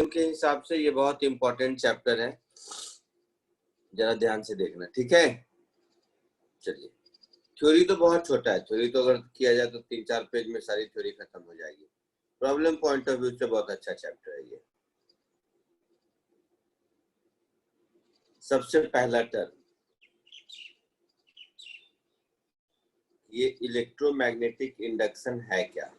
के हिसाब से ये बहुत इंपॉर्टेंट चैप्टर है, जरा ध्यान से देखना, ठीक है। चलिए, थ्योरी तो बहुत छोटा है, थ्योरी तो अगर किया जाए तो 3-4 पेज में सारी थ्योरी खत्म हो जाएगी। प्रॉब्लम पॉइंट ऑफ व्यू से बहुत अच्छा चैप्टर है ये। सबसे पहला टर्म, ये इलेक्ट्रोमैग्नेटिक इंडक्शन है क्या?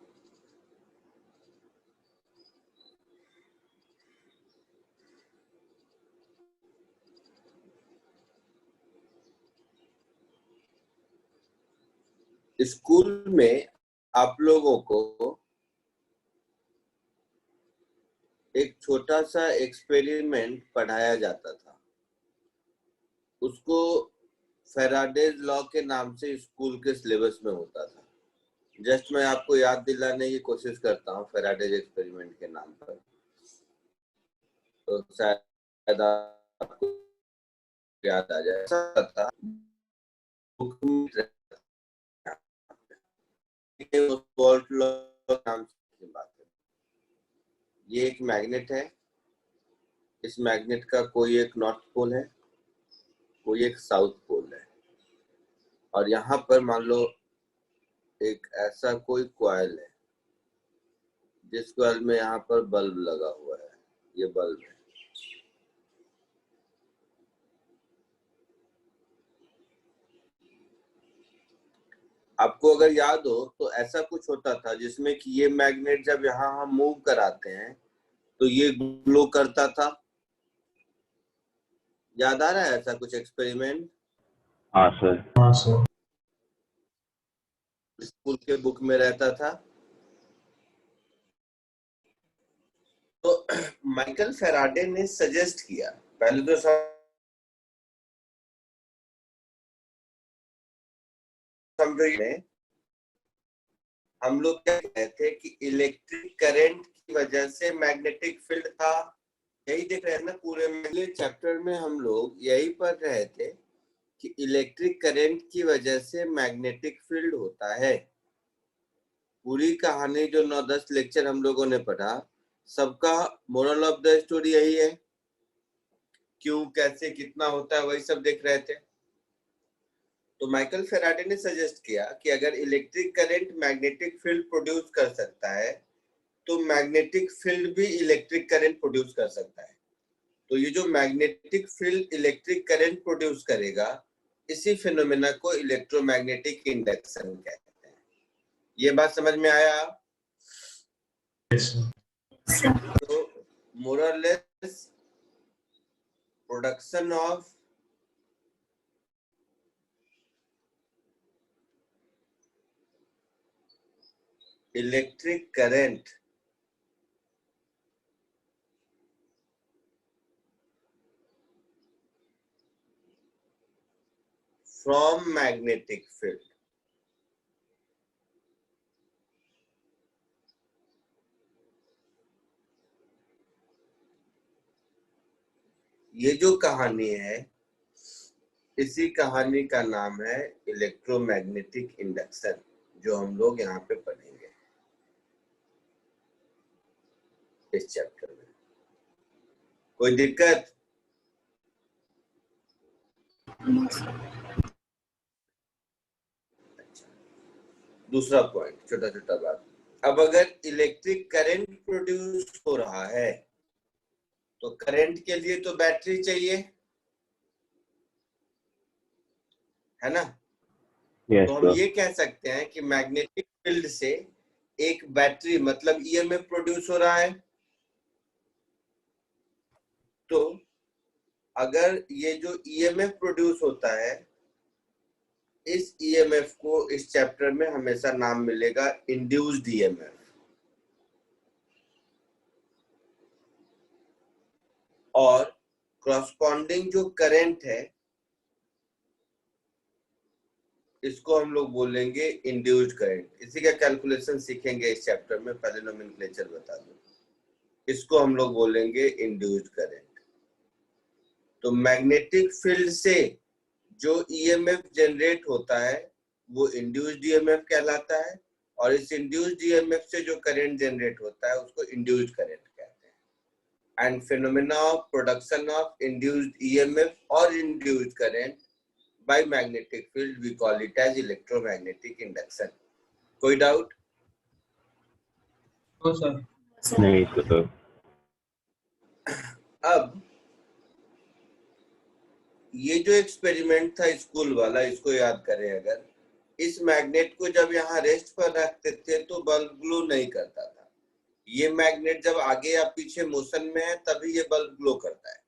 स्कूल में आप लोगों को एक छोटा सा एक्सपेरिमेंट पढ़ाया जाता था, उसको फैराडेज लॉ के नाम से स्कूल के सिलेबस में होता था। जस्ट मैं आपको याद दिलाने की कोशिश करता हूँ फैराडेज एक्सपेरिमेंट के नाम पर, तो शायद आपको याद आ जाए। ऐसा था, वोल्ट लॉ नाम की बात है। ये एक मैग्नेट है, इस मैग्नेट का कोई एक नॉर्थ पोल है, कोई एक साउथ पोल है, और यहाँ पर मान लो एक ऐसा कोई कॉइल है जिस कॉइल में यहाँ पर बल्ब लगा हुआ है, ये बल्ब है। आपको अगर याद हो तो ऐसा कुछ होता था जिसमें कि ये मैग्नेट जब यहाँ हम मूव कराते हैं तो ये ग्लो करता था। याद आ रहा है ऐसा कुछ एक्सपेरिमेंट? हाँ सर। स्कूल के बुक में रहता था। तो माइकल फैराडे ने सजेस्ट किया, पहले तो समझो, हम लोग क्या कहते थे कि इलेक्ट्रिक करंट की वजह से मैग्नेटिक फील्ड था। यही देख रहे हैं ना, पूरे चैप्टर में हम लोग यही पढ़ रहे थे कि इलेक्ट्रिक करंट की वजह से मैग्नेटिक फील्ड होता है। पूरी कहानी जो 9-10 लेक्चर हम लोगों ने पढ़ा, सबका मोरल ऑफ द स्टोरी यही है, क्यों, कैसे, कितना होता है, वही सब देख रहे थे। तो माइकल फैराडे ने सजेस्ट किया कि अगर electric current magnetic field produce कर सकता है तो मैग्नेटिक फील्ड भी इलेक्ट्रिक करंट प्रोड्यूस कर सकता है। तो ये जो magnetic field electric current produce करेगा, इसी फिनोमेना को इलेक्ट्रोमैग्नेटिक इंडक्शन कहते हैं। ये बात समझ में आया? तो मोर और less production of electric current from magnetic field, ये जो कहानी है, इसी कहानी का नाम है इलेक्ट्रोमैग्नेटिक इंडक्शन, जो हम लोग यहाँ पे पढ़ेंगे इस चैप्टर में। कोई दिक्कत? अच्छा, दूसरा पॉइंट, छोटा छोटा बात। अब अगर इलेक्ट्रिक करंट प्रोड्यूस हो रहा है तो करंट के लिए तो बैटरी चाहिए, है ना? तो हम ये कह सकते हैं कि मैग्नेटिक फील्ड से एक बैटरी मतलब ईएमएफ प्रोड्यूस हो रहा है। तो अगर ये जो ईएमएफ प्रोड्यूस होता है, इस ईएमएफ को इस चैप्टर में हमेशा नाम मिलेगा इंड्यूस्ड ईएमएफ। और कॉरस्पॉन्डिंग जो करंट है, इसको हम लोग बोलेंगे इंड्यूस्ड करंट। इसी का कैलकुलेशन सीखेंगे इस चैप्टर में, पहले नोमेनक्लेचर बता दूं। इसको हम लोग बोलेंगे इंड्यूस्ड करंट। तो मैग्नेटिक फील्ड से जो ईएमएफ जनरेट होता है वो इंड्यूस्ड ईएमएफ कहलाता है, और इस इंड्यूस्ड ईएमएफ से जो करंट जनरेट होता है उसको इंड्यूस्ड करंट कहते हैं। and phenomena of production of induced EMF or induced current by magnetic field, we call it as electromagnetic induction. कोई डाउट? No sir. नहीं सर। अब ये जो एक्सपेरिमेंट था स्कूल वाला, इसको याद करें। अगर इस मैग्नेट को जब यहाँ रेस्ट पर रखते थे तो बल्ब ग्लो नहीं करता था। ये मैग्नेट जब आगे या पीछे मोशन में है तभी ये बल्ब ग्लो करता है।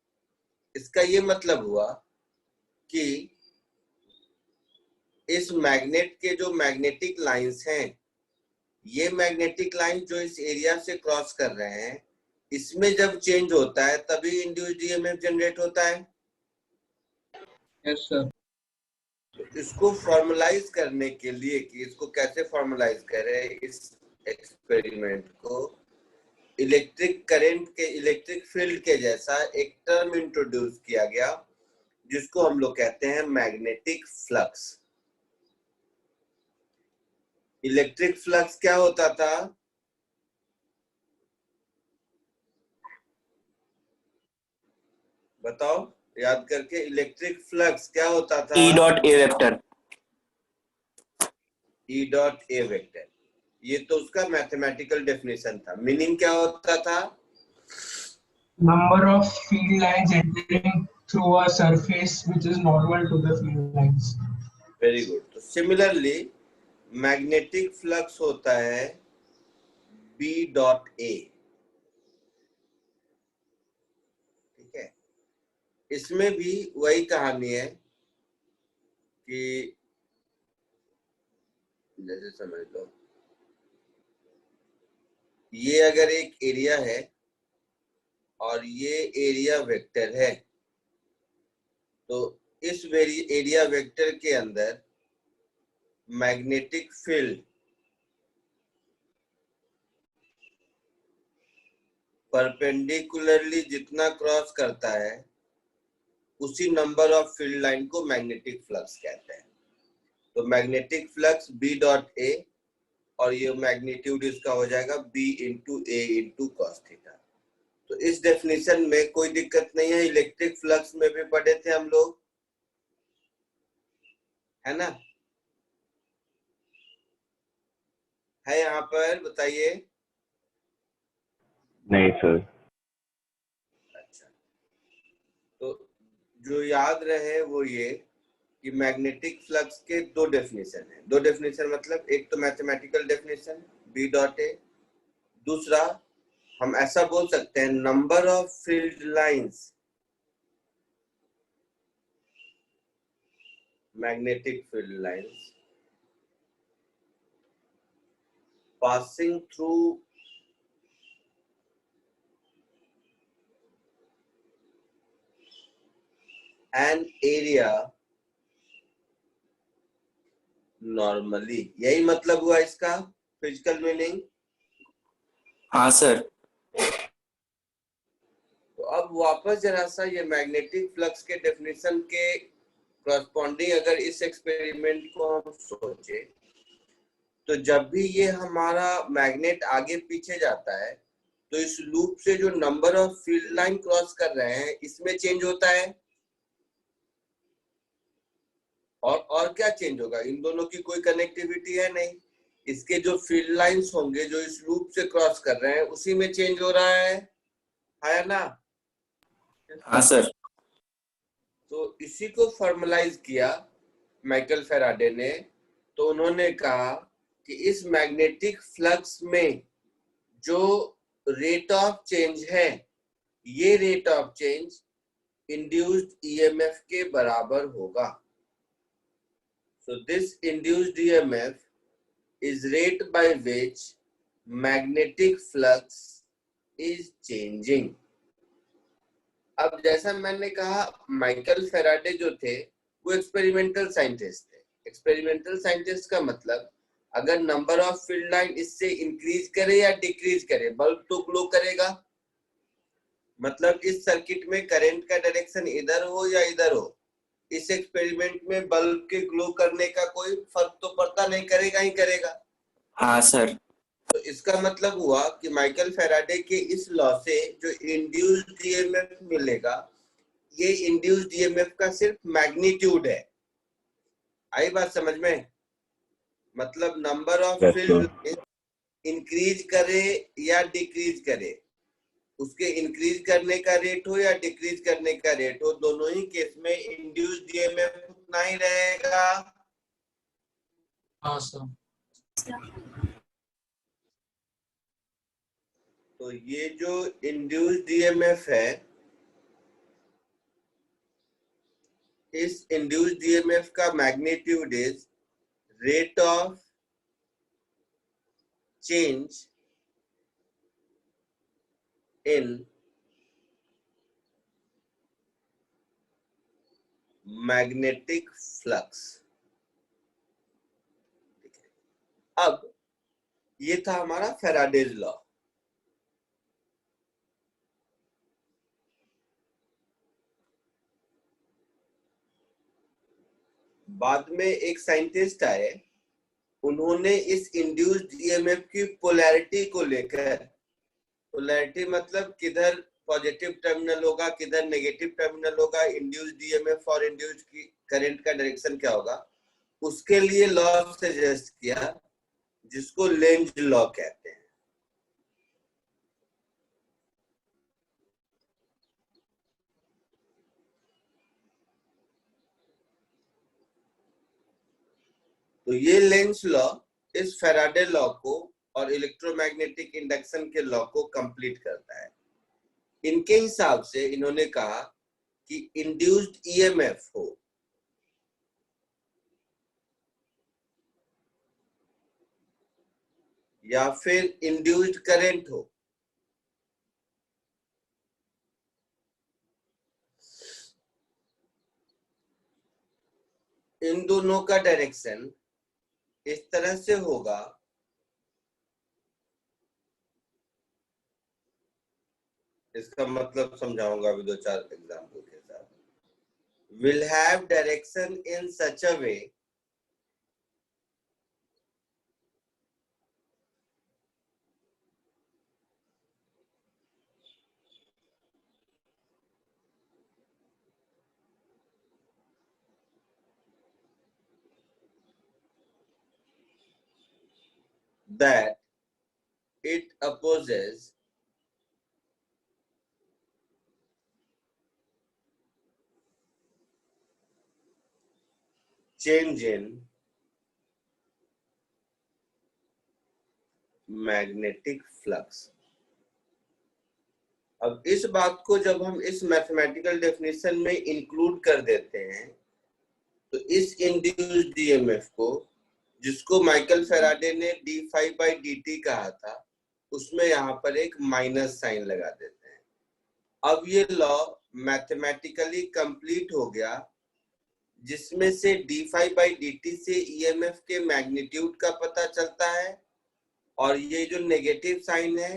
इसका ये मतलब हुआ कि इस मैग्नेट के जो मैग्नेटिक लाइंस हैं, ये मैग्नेटिक लाइन जो इस एरिया से क्रॉस कर रहे हैं, इसमें जब चेंज होता है तभी इंड्यूस्ड ईएमएफ जनरेट होता है। Yes sir. तो इसको फॉर्मलाइज करने के लिए कि इसको कैसे फॉर्मलाइज करें, इस एक्सपेरिमेंट को इलेक्ट्रिक करंट के, इलेक्ट्रिक फील्ड के जैसा एक टर्म इंट्रोड्यूस किया गया जिसको हम लोग कहते हैं मैग्नेटिक फ्लक्स। इलेक्ट्रिक फ्लक्स क्या होता था? बताओ याद करके, इलेक्ट्रिक फ्लक्स क्या होता था? E dot A vector. E dot A vector, ये तो उसका मैथमेटिकल डेफिनेशन था। मीनिंग क्या होता था? Number of field lines entering through a surface which is normal to the field lines. Very good. तो सिमिलरली मैग्नेटिक फ्लक्स होता है B डॉट ए। ठीक है, इसमें भी वही कहानी है कि जैसे समझ लो, ये अगर एक एरिया है और ये एरिया वेक्टर है, तो इस एरिया वेक्टर के अंदर मैग्नेटिक फील्ड परपेंडिकुलरली जितना क्रॉस करता है उसी नंबर ऑफ फील्ड लाइन को मैग्नेटिक फ्लक्स कहते हैं। तो magnetic flux B dot A और ये मैग्नीट्यूड इसका हो जाएगा B इंटू ए इंटू कॉस थीटा। तो इस डेफिनेशन में कोई दिक्कत नहीं है। इलेक्ट्रिक फ्लक्स में भी पढ़े थे हम लोग, है ना? है यहाँ पर? बताइए। नहीं सर। अच्छा, तो जो याद रहे वो ये कि मैग्नेटिक फ्लक्स के दो डेफिनेशन है। दो डेफिनेशन मतलब एक तो mathematical definition B dot A, दूसरा हम ऐसा बोल सकते हैं number of field lines magnetic field lines passing through an area normally। यही मतलब हुआ इसका फिजिकल मीनिंग। हाँ सर। तो अब वापस जरा सा ये मैग्नेटिक फ्लक्स के डेफिनेशन के कॉरस्पॉन्डिंग अगर इस एक्सपेरिमेंट को हम सोचे, तो जब भी ये हमारा मैग्नेट आगे पीछे जाता है तो इस लूप से जो number of field line cross कर रहे हैं इसमें चेंज होता है। और क्या चेंज होगा? इन दोनों की कोई कनेक्टिविटी है नहीं। इसके जो फील्ड लाइंस होंगे जो इस लूप से क्रॉस कर रहे हैं उसी में चेंज हो रहा है ना? हाँ सर। तो इसी को फॉर्मलाइज किया माइकल फैराडे ने। तो उन्होंने कहा कि इस मैग्नेटिक फ्लक्स में जो रेट ऑफ चेंज है, ये rate of change induced EMF के बराबर होगा। So this induced EMF is rate by which magnetic flux is changing। अब जैसा मैंने कहा, माइकल फैराडे जो थे वो एक्सपेरिमेंटल साइंटिस्ट थे। एक्सपेरिमेंटल साइंटिस्ट का मतलब अगर नंबर ऑफ फील्ड लाइन इससे इंक्रीज करे या डिक्रीज करे, बल्ब तो ग्लो करेगा। मतलब इस सर्किट में करंट का डायरेक्शन इधर हो या इधर हो, इस एक्सपेरिमेंट में बल्ब के ग्लो करने का कोई फर्क तो पड़ता नहीं, करेगा ही करेगा। हाँ सर। तो इसका मतलब हुआ कि माइकल फैराडे के इस लॉ से जो इंड्यूस्ड ईएमएफ मिलेगा, ये इंड्यूस्ड ईएमएफ का सिर्फ मैग्नीट्यूड है। आई बात समझ में? मतलब नंबर ऑफ फील्ड इंक्रीज करे या डिक्रीज करे, उसके इंक्रीज करने का रेट हो या डिक्रीज करने का रेट हो, दोनों ही केस में इंड्यूस्ड ईएमएफ उतना ही रहेगा। हाँ सर। तो ये जो इंड्यूस्ड ईएमएफ है, इस इंड्यूस्ड ईएमएफ का magnitude is rate of change in magnetic flux। अब ये था हमारा फैराडेज लॉ। बाद में एक साइंटिस्ट आए, उन्होंने इस इंड्यूस्ड ईएमएफ की पोलैरिटी को लेकर, पोलैरिटी मतलब किधर पॉजिटिव टर्मिनल होगा किधर नेगेटिव टर्मिनल होगा, इंड्यूस्ड ईएमएफ और इंड्यूस्ड की करंट का डायरेक्शन क्या होगा, उसके लिए लॉ सजेस्ट किया जिसको लेंज लॉ कहते हैं। तो ये लेंज लॉ इस फैराडे लॉ को और इलेक्ट्रोमैग्नेटिक इंडक्शन के लॉ को कंप्लीट करता है। इनके हिसाब से इन्होंने कहा कि इंड्यूस्ड ईएमएफ हो या फिर इंड्यूस्ड करंट हो, इन दोनों का डायरेक्शन इस तरह से होगा इसका मतलब समझाऊंगा अभी दो चार एग्जाम्पल के साथ। will have direction in such a way that it opposes change in magnetic flux. अब इस बात को जब हम इस मैथमेटिकल डेफिनेशन में इंक्लूड कर देते हैं तो इस इंड्यूस्ड ईएमएफ को, जिसको माइकल फैराडे ने d∅dt कहा था, उसमें यहाँ पर एक माइनस साइन लगा देते हैं। अब ये लॉ मैथमेटिकली कंप्लीट हो गया, जिसमें से d∅dt से ईएमएफ के मैग्नीट्यूड का पता चलता है, और ये जो नेगेटिव साइन है,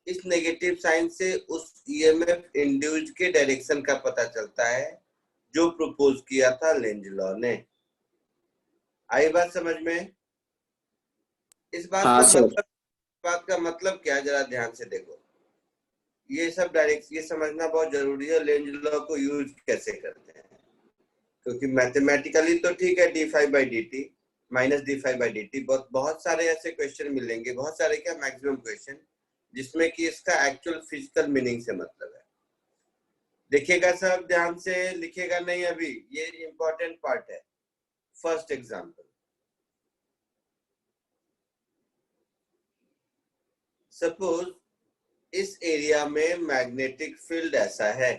इस नेगेटिव साइन से उस ईएमएफ इंड्यूस्ड के डायरेक्शन का पता चलता है जो प्रपोज किया था लेंज लॉ ने। आई बात समझ में? इस बात का मतलब क्या, जरा ध्यान से देखो। ये सब डायरेक्ट ये समझना बहुत जरूरी है, लेंज लॉ को यूज कैसे करते हैं, क्योंकि मैथमेटिकली तो ठीक है d∅dt माइनस d∅dt, बहुत सारे ऐसे क्वेश्चन मिलेंगे, बहुत सारे क्या मैक्सिमम क्वेश्चन, जिसमें कि इसका एक्चुअल फिजिकल मीनिंग से मतलब है। देखिएगा सब ध्यान से, लिखिएगा नहीं अभी, ये इंपॉर्टेंट पार्ट है। फर्स्ट एग्जांपल, सपोज इस एरिया में मैग्नेटिक फील्ड ऐसा है,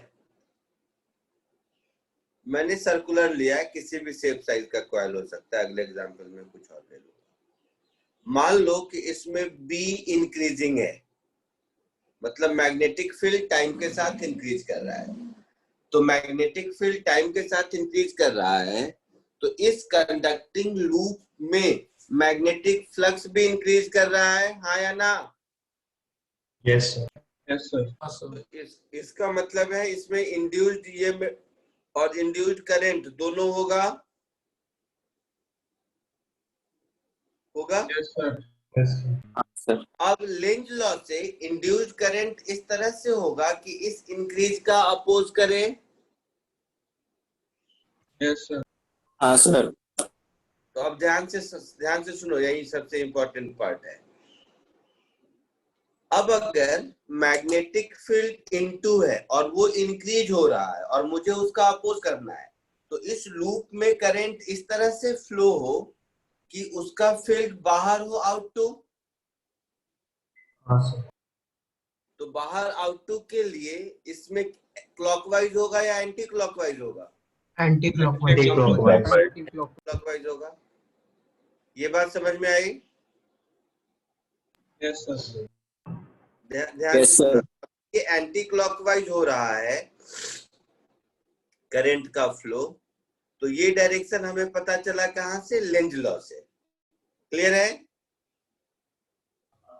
मैंने सर्कुलर लिया है, किसी भी शेप साइज का कॉइल हो सकता है, अगले एग्जांपल में कुछ और ले लूंगा। मान लो कि इसमें B इंक्रीजिंग है, मतलब मैग्नेटिक फील्ड टाइम के साथ इंक्रीज कर रहा है। तो मैग्नेटिक फील्ड टाइम के साथ इंक्रीज कर रहा है, तो इस कंडक्टिंग लूप में मैग्नेटिक फ्लक्स भी इंक्रीज कर रहा है, हाँ या ना? Yes, sir. Yes sir. इसका मतलब है इसमें इंड्यूस्ड ईएमएफ और इंड्यूस्ड करंट दोनों होगा। Yes sir. Yes, sir. Sir. अब लेंज लॉ से इंड्यूस्ड करंट इस तरह से होगा कि इस इंक्रीज का अपोज करे। Yes sir. हाँ सर। तो अब ध्यान से सुनो, यही सबसे इंपॉर्टेंट पार्ट है। अब अगर मैग्नेटिक फील्ड इनटू है और वो इंक्रीज हो रहा है और मुझे उसका अपोज करना है, तो इस लूप में करंट इस तरह से फ्लो हो कि उसका फील्ड बाहर हो आउट टू। हाँ सर। तो बाहर आउट टू के लिए इसमें क्लॉकवाइज होगा या एंटी क्लॉकवाइज होगा? Anti clockwise. क्लॉकवाइज होगा। ये बात समझ में आई? Yes sir. ध्यान यस से सर। सुनना। ये एंटी क्लॉकवाइज हो रहा है करंट का फ्लो, तो ये डायरेक्शन हमें पता चला कहां से? लेंज लॉ से। क्लियर है?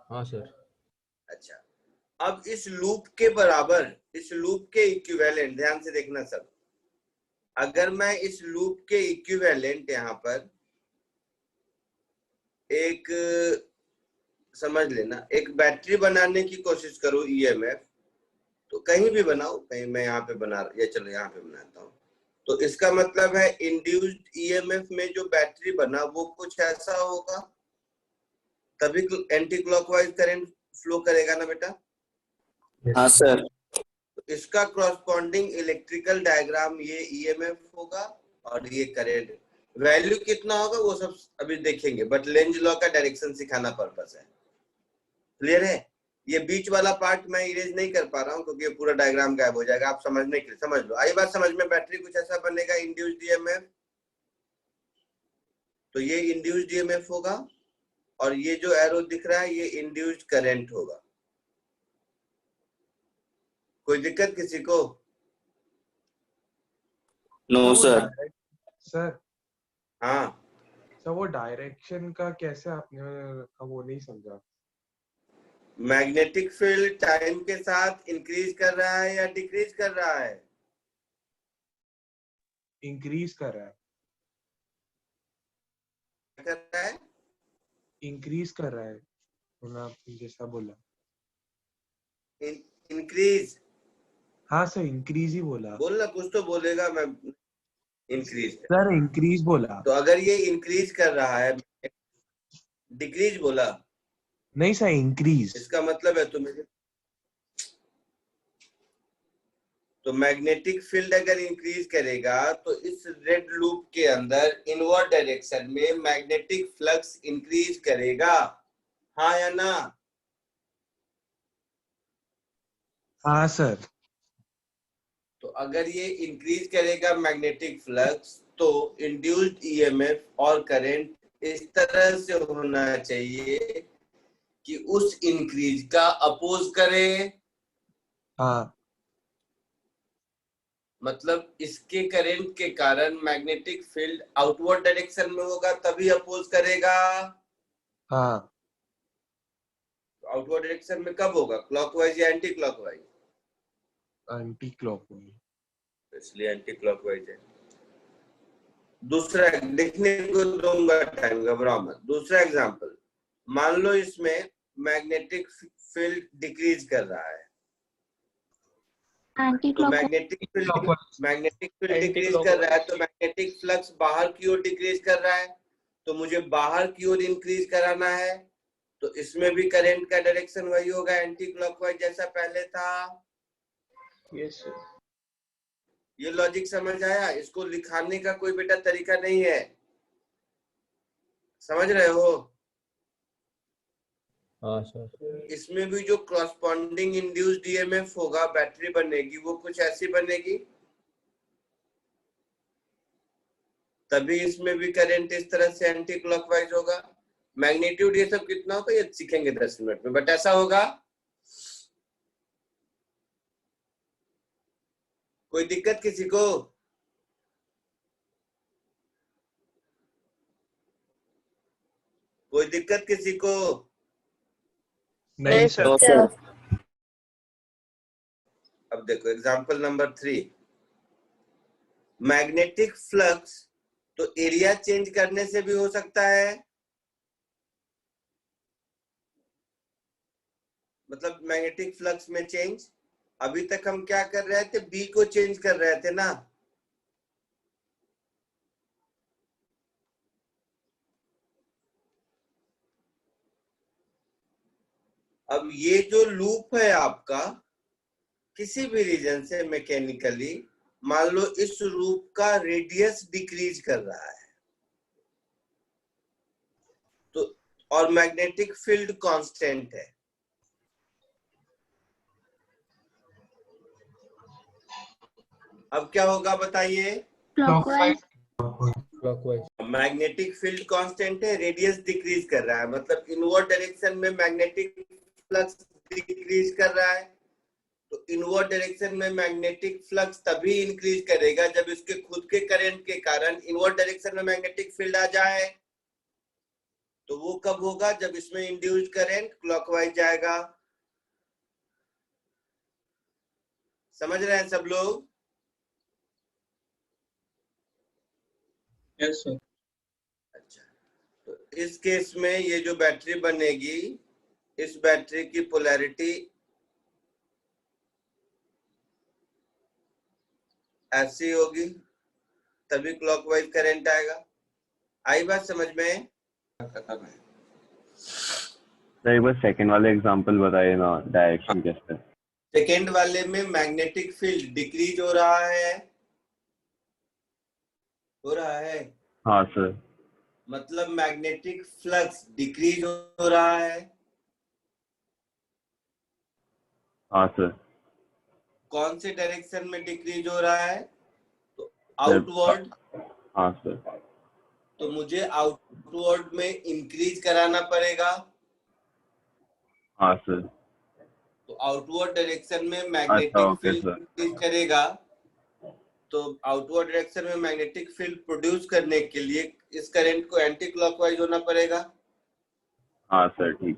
हाँ सर। अच्छा, अब इस लूप के बराबर, इस लूप के इक्विवेलेंट, ध्यान से देखना सब। अगर मैं इस लूप के इक्विवेलेंट यहां पर एक, समझ लेना, एक बैटरी बनाने की कोशिश करूं ईएमएफ, तो कहीं भी बनाओ, कहीं मैं यहाँ पे बना, या चलो यहाँ पे बनाता हूँ, तो इसका मतलब है इंड्यूस्ड ईएमएफ में जो बैटरी बना वो कुछ ऐसा होगा, तभी एंटी क्लॉकवाइज करंट फ्लो करेगा ना बेटा? हाँ सर। तो इसका क्रॉसपॉन्डिंग इलेक्ट्रिकल डायग्राम ये ईएमएफ होगा और ये करंट। वैल्यू कितना होगा वो सब अभी देखेंगे, बट लेंज लॉ का डायरेक्शन सिखाना पर्पस है। क्लियर है? ये बीच वाला पार्ट मैं इरेज नहीं कर पा रहा हूँ क्योंकि ये पूरा डायग्राम गायब हो जाएगा, आप समझने के लिए समझ लो। आई बात समझ में? बैटरी कुछ ऐसा बनेगा इंड्यूस्ड ईएमएफ, तो ये इंड्यूस्ड ईएमएफ होगा और ये जो एरो दिख रहा है ये इंड्यूस्ड करंट होगा। कोई दिक्कत किसी को? No sir. सर हाँ, सर वो डायरेक्शन का कैसे आपने रखा वो नहीं समझा। मैग्नेटिक फील्ड टाइम के साथ इंक्रीज कर रहा है या डिक्रीज कर रहा है? इंक्रीज कर रहा है। कर रहा है? इंक्रीज कर रहा है, आपने जैसा बोला। इंक्रीज? हाँ सर इंक्रीज ही बोला। बोलना, कुछ तो बोलेगा। मैं इंक्रीज सर इंक्रीज बोला। तो अगर ये इंक्रीज कर रहा है, डिक्रीज बोला? नहीं सर इंक्रीज। इसका मतलब है तुम्हें, तो मैग्नेटिक फील्ड अगर इंक्रीज करेगा तो इस रेड लूप के अंदर इनवर्ड डायरेक्शन में मैग्नेटिक फ्लक्स इंक्रीज करेगा, हाँ या ना? हाँ सर। तो अगर ये इंक्रीज करेगा मैग्नेटिक फ्लक्स, तो इंड्यूस्ड ईएमएफ और करंट इस तरह से होना चाहिए कि उस इंक्रीज का अपोज करे। हाँ मतलब इसके करंट के कारण मैग्नेटिक फील्ड आउटवर्ड डायरेक्शन में होगा तभी अपोज करेगा। हाँ। आउटवर्ड डायरेक्शन में कब होगा? क्लॉकवाइज या एंटी क्लॉकवाइज? Anti clockwise. इसलिए एंटी क्लॉकवाइज है। दूसरा देखने को दूंगा टाइम, घबराओ मत। दूसरा एग्जांपल, मान लो इसमें मैग्नेटिक फील्ड डिक्रीज कर रहा है, तो मैग्नेटिक फील्ड डिक्रीज कर रहा है, तो मैग्नेटिक फ्लक्स बाहर की ओर डिक्रीज कर रहा है, तो मुझे बाहर की ओर इंक्रीज कराना है, तो इसमें भी करंट का डायरेक्शन वही होगा, एंटी क्लॉकवाइज जैसा पहले था। Yes sir. ये लॉजिक समझ आया? इसको लिखाने का कोई बेटा तरीका नहीं है, समझ रहे हो? हाँ सर। इसमें भी जो क्रॉसपॉन्डिंग इंड्यूस्ड ईएमएफ होगा, बैटरी बनेगी, वो कुछ ऐसी बनेगी, तभी इसमें भी करंट इस तरह से एंटी क्लॉकवाइज होगा। मैग्नीट्यूड ये सब कितना होगा ये सीखेंगे 10 मिनट में, बट ऐसा होगा। कोई दिक्कत किसी को? कोई दिक्कत किसी को? नहीं सर। No sir. अब देखो एग्जांपल नंबर 3, मैग्नेटिक फ्लक्स तो एरिया चेंज करने से भी हो सकता है, मतलब मैग्नेटिक फ्लक्स में चेंज। अभी तक हम क्या कर रहे थे, बी को चेंज कर रहे थे ना। अब ये जो लूप है आपका, किसी भी रीजन से मैकेनिकली, मान लो इस लूप का रेडियस डिक्रीज कर रहा है, तो और मैग्नेटिक फील्ड कांस्टेंट है, अब क्या होगा बताइए। Clockwise. मैग्नेटिक फील्ड कांस्टेंट है, रेडियस डिक्रीज कर रहा है, मतलब इनवर्ड डायरेक्शन में मैग्नेटिक फ्लक्स डिक्रीज कर रहा है। तो इनवर्ड डायरेक्शन में मैग्नेटिक फ्लक्स तभी इंक्रीज करेगा जब इसके खुद के करंट के कारण इनवर्ड डायरेक्शन में मैग्नेटिक फील्ड आ जाए। तो वो कब होगा, जब इसमें इंड्यूस्ड करंट क्लॉकवाइज जाएगा। समझ रहे हैं सब लोग? Yes, sir. अच्छा, तो इस केस में ये जो बैटरी बनेगी, इस बैटरी की पोलैरिटी ऐसी होगी, तभी क्लॉकवाइज करंट आएगा। आई बात समझ में? खत्म है। तो एक बार सेकंड वाले एग्जांपल बताइए ना, डायरेक्शन कैसे। सेकेंड वाले में मैग्नेटिक फील्ड डिक्रीज हो रहा है, हो रहा है, हाँ सर। मतलब मैग्नेटिक फ्लक्स डिक्रीज हो रहा है। हाँ सर। कौन से डायरेक्शन में डिक्रीज हो रहा है? तो आउटवर्ड। हाँ सर। तो मुझे आउटवर्ड में इंक्रीज कराना पड़ेगा। हाँ सर। तो आउटवर्ड डायरेक्शन में अच्छा, magnetic okay field sir. Increase करेगा। तो आउटवर्ड डायरेक्शन में मैग्नेटिक फील्ड प्रोड्यूस करने के लिए इस करंट को एंटी क्लॉकवाइज होना पड़ेगा। हाँ सर, ठीक।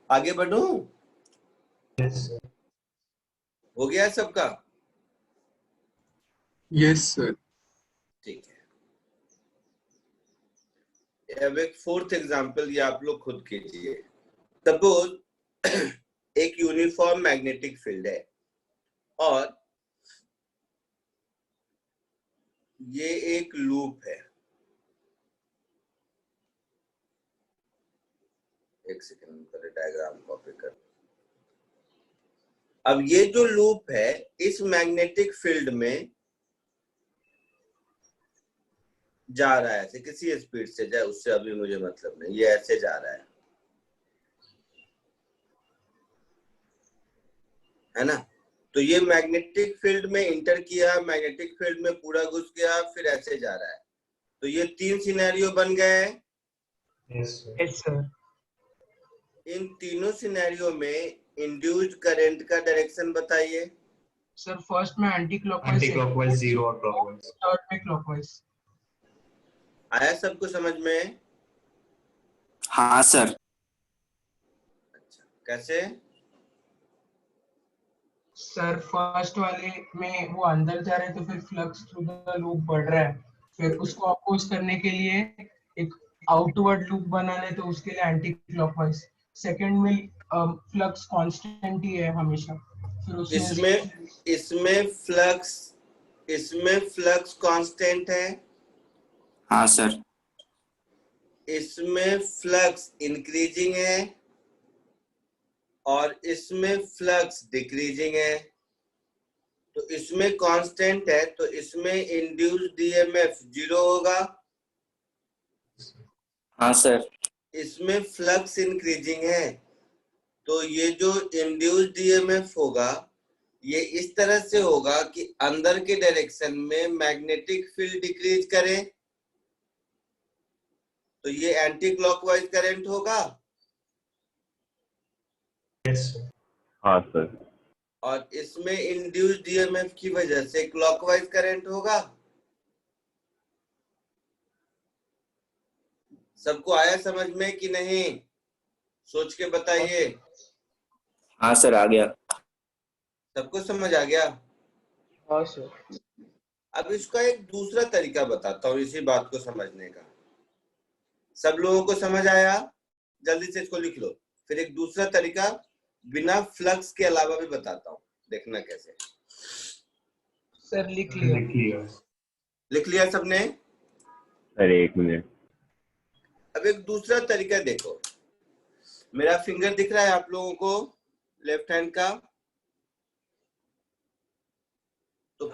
आगे बढ़ूं? Yes, sir. हो गया सबका? Yes, sir. ठीक है, अब एक फोर्थ एग्जांपल ये आप लोग खुद कीजिए। सपोज एक यूनिफॉर्म मैग्नेटिक फील्ड है और ये एक लूप है। एक सेकंड, पहले डायग्राम कॉपी कर। अब ये जो लूप है, इस मैग्नेटिक फील्ड में जा रहा है, ऐसे किसी स्पीड से जाए, उससे अभी मुझे मतलब नहीं, ये ऐसे जा रहा है ना। तो ये मैग्नेटिक फील्ड में इंटर किया, मैग्नेटिक फील्ड में पूरा घुस गया, फिर ऐसे जा रहा है। तो ये 3 सिनेरियो बन गए। Yes, sir. Yes, sir. इन तीनों सिनेरियो में इंड्यूस्ड करंट का डायरेक्शन बताइए। Sir, first में anti-clockwise. Anti-clockwise, zero और clockwise. Third में clockwise. आया सबको समझ में? हाँ सर। अच्छा, कैसे? सर फर्स्ट वाले में वो अंदर जा रहे हैं तो फिर फ्लक्स थ्रू द लूप बढ़ रहा है, फिर उसको अपोज करने के लिए एक आउटवर्ड लूप बनाना है तो उसके लिए एंटी क्लॉकवाइज। सेकंड में फ्लक्स कांस्टेंट ही है हमेशा, फिर इसमें फ्लक्स कांस्टेंट है। हाँ सर। इसमें फ्लक्स इंक्रीजिंग है और इसमें फ्लक्स डिक्रीजिंग है। तो इसमें कांस्टेंट है, तो इसमें इंड्यूस्ड डीएमएफ 0 होगा। हाँ सर। इसमें फ्लक्स इंक्रीजिंग है, तो ये जो इंड्यूस्ड डीएमएफ होगा, ये इस तरह से होगा कि अंदर के डायरेक्शन में मैग्नेटिक फील्ड डिक्रीज करे, तो ये एंटी क्लॉकवाइज करंट होगा। हाँ सर। और इसमें इंड्यूस्ड डीएमएफ की वजह से क्लॉकवाइज करंट होगा। सबको आया समझ में कि नहीं? सोच के बताइए। हाँ सर, आ गया। सबको समझ आ गया? हाँ सर। अब इसका एक दूसरा तरीका बताता हूँ इसी बात को समझने का। सब लोगों को समझ आया? जल्दी से इसको लिख लो। फिर एक दूसरा तरीका बिना फ्लक्स के अलावा भी बताता हूँ, देखना कैसे। सर लिख लिया। लिख लिया सबने? सर एक मिनट। अब एक दूसरा तरीका देखो, मेरा फिंगर दिख रहा है आप लोगों को लेफ्ट हैंड का? तो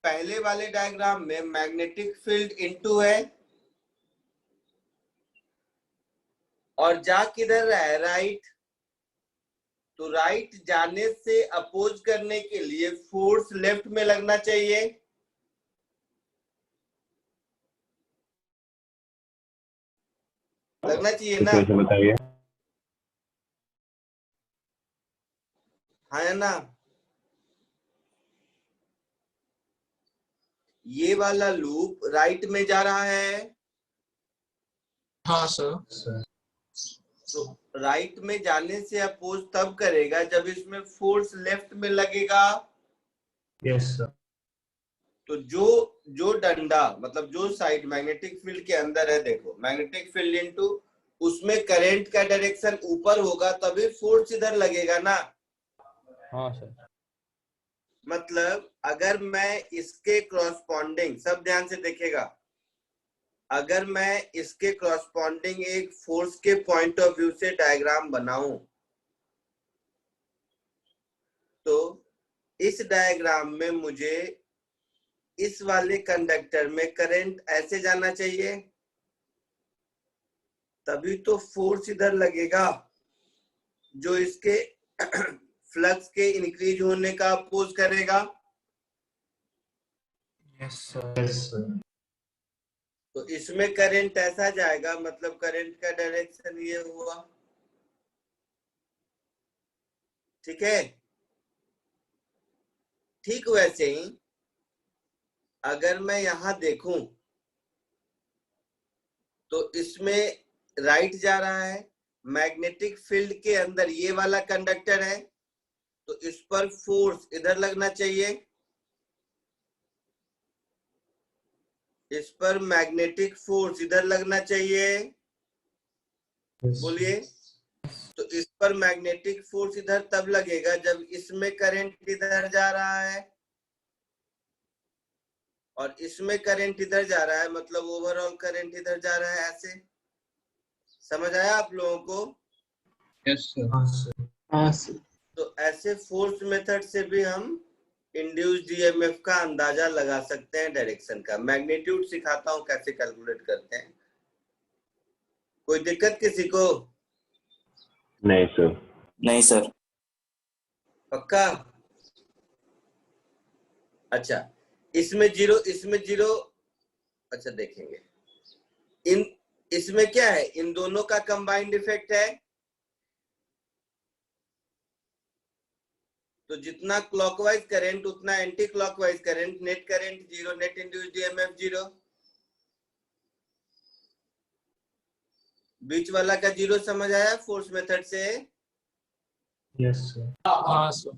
पहले वाले डायग्राम में मैग्नेटिक फील्ड इनटू है और जा किधर रहा है? राइट। तो राइट जाने से अपोज करने के लिए फोर्स लेफ्ट में लगना चाहिए। लगना चाहिए ना? कैसे बताइए? हाँ या ना? ये वाला लूप राइट में जा रहा है। हाँ सर। तो राइट में जाने से अपोज तब करेगा जब इसमें फोर्स लेफ्ट में लगेगा। Yes sir. तो जो डंडा मतलब जो साइड मैग्नेटिक फील्ड के अंदर है, देखो मैग्नेटिक फील्ड इनटू उसमें करंट का डायरेक्शन ऊपर होगा तभी फोर्स इधर लगेगा ना। हाँ सर। मतलब अगर मैं इसके क्रॉसपॉन्डिंग, सब ध्यान से देखेगा, अगर मैं इसके क्रॉसपॉन्डिंग एक फोर्स के पॉइंट ऑफ व्यू से डायग्राम बनाऊं तो इस डायग्राम में मुझे इस वाले कंडक्टर में करंट ऐसे जाना चाहिए, तभी तो फोर्स इधर लगेगा जो इसके फ्लक्स के इंक्रीज होने का अपोज करेगा। Yes sir. तो इसमें करंट ऐसा जाएगा, मतलब करंट का डायरेक्शन ये हुआ। ठीक है? ठीक वैसे ही अगर मैं यहां देखूं तो इसमें राइट जा रहा है, मैग्नेटिक फील्ड के अंदर ये वाला कंडक्टर है, तो इस पर फोर्स इधर लगना चाहिए, इस पर मैग्नेटिक फोर्स इधर लगना चाहिए। बोलिए। तो इस पर मैग्नेटिक फोर्स इधर तब लगेगा जब इसमें करंट इधर जा रहा है और इसमें करंट इधर जा रहा है, मतलब ओवरऑल करंट इधर जा रहा है। ऐसे समझ आया आप लोगों को? Yes sir. हाँ सर। तो ऐसे फोर्स मेथड से भी हम इंड्यूस्ड ईएमएफ का अंदाजा लगा सकते हैं, डायरेक्शन का। मैग्नीट्यूड सिखाता हूं कैसे कैलकुलेट करते हैं। कोई दिक्कत किसी को? नहीं सर। नहीं सर। पक्का? अच्छा, इसमें जीरो। अच्छा देखेंगे इसमें क्या है, इन दोनों का कंबाइंड इफेक्ट है। तो जितना क्लॉकवाइज करंट उतना anti clockwise current, net current zero, net induced EMF zero. बीच वाला का जीरो समझ आया फोर्स मेथड से? Yes sir. हाँ सर।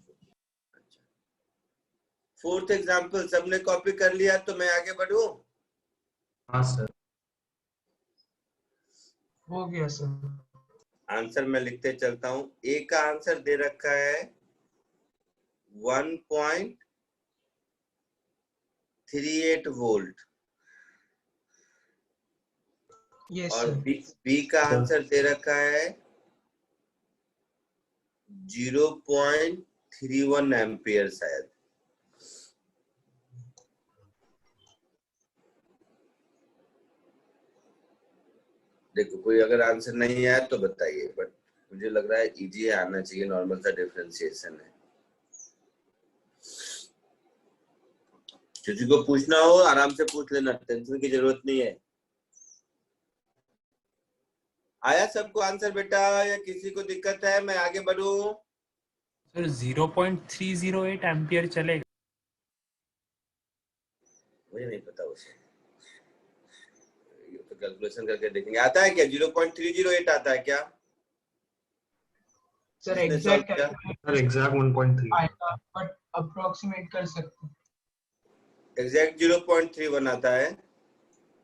फोर्थ एग्जांपल सबने कॉपी कर लिया तो मैं आगे बढ़ूं? हाँ सर। हो गया सर। आंसर मैं लिखते चलता हूं। ए का आंसर दे रखा है 1.38 वोल्ट और बी का आंसर दे रखा है 0.31 एम्पियर शायद। देखो कोई अगर आंसर नहीं आया तो बताइए, बट मुझे लग रहा है इजी आना चाहिए, नॉर्मल सा डिफरेंशिएशन है। किसी को पूछना हो आराम से पूछ लेना, टेंशन की जरूरत नहीं है। आया सबको आंसर बेटा, या किसी को दिक्कत है? मैं आगे बढ़ूं? सर 0.308 एम्पियर चलेगा? मुझे नहीं पता उसे, ये तो कैलकुलेशन करके देखेंगे। आता है क्या 0.308 आता है क्या? सर किसने solve एग्जैक्ट किया? सर एग्जैक्ट 1.3 आएगा बट अप्रोक्सीमेट कर सकते हैं। एग्जैक्ट 0.31 आता है।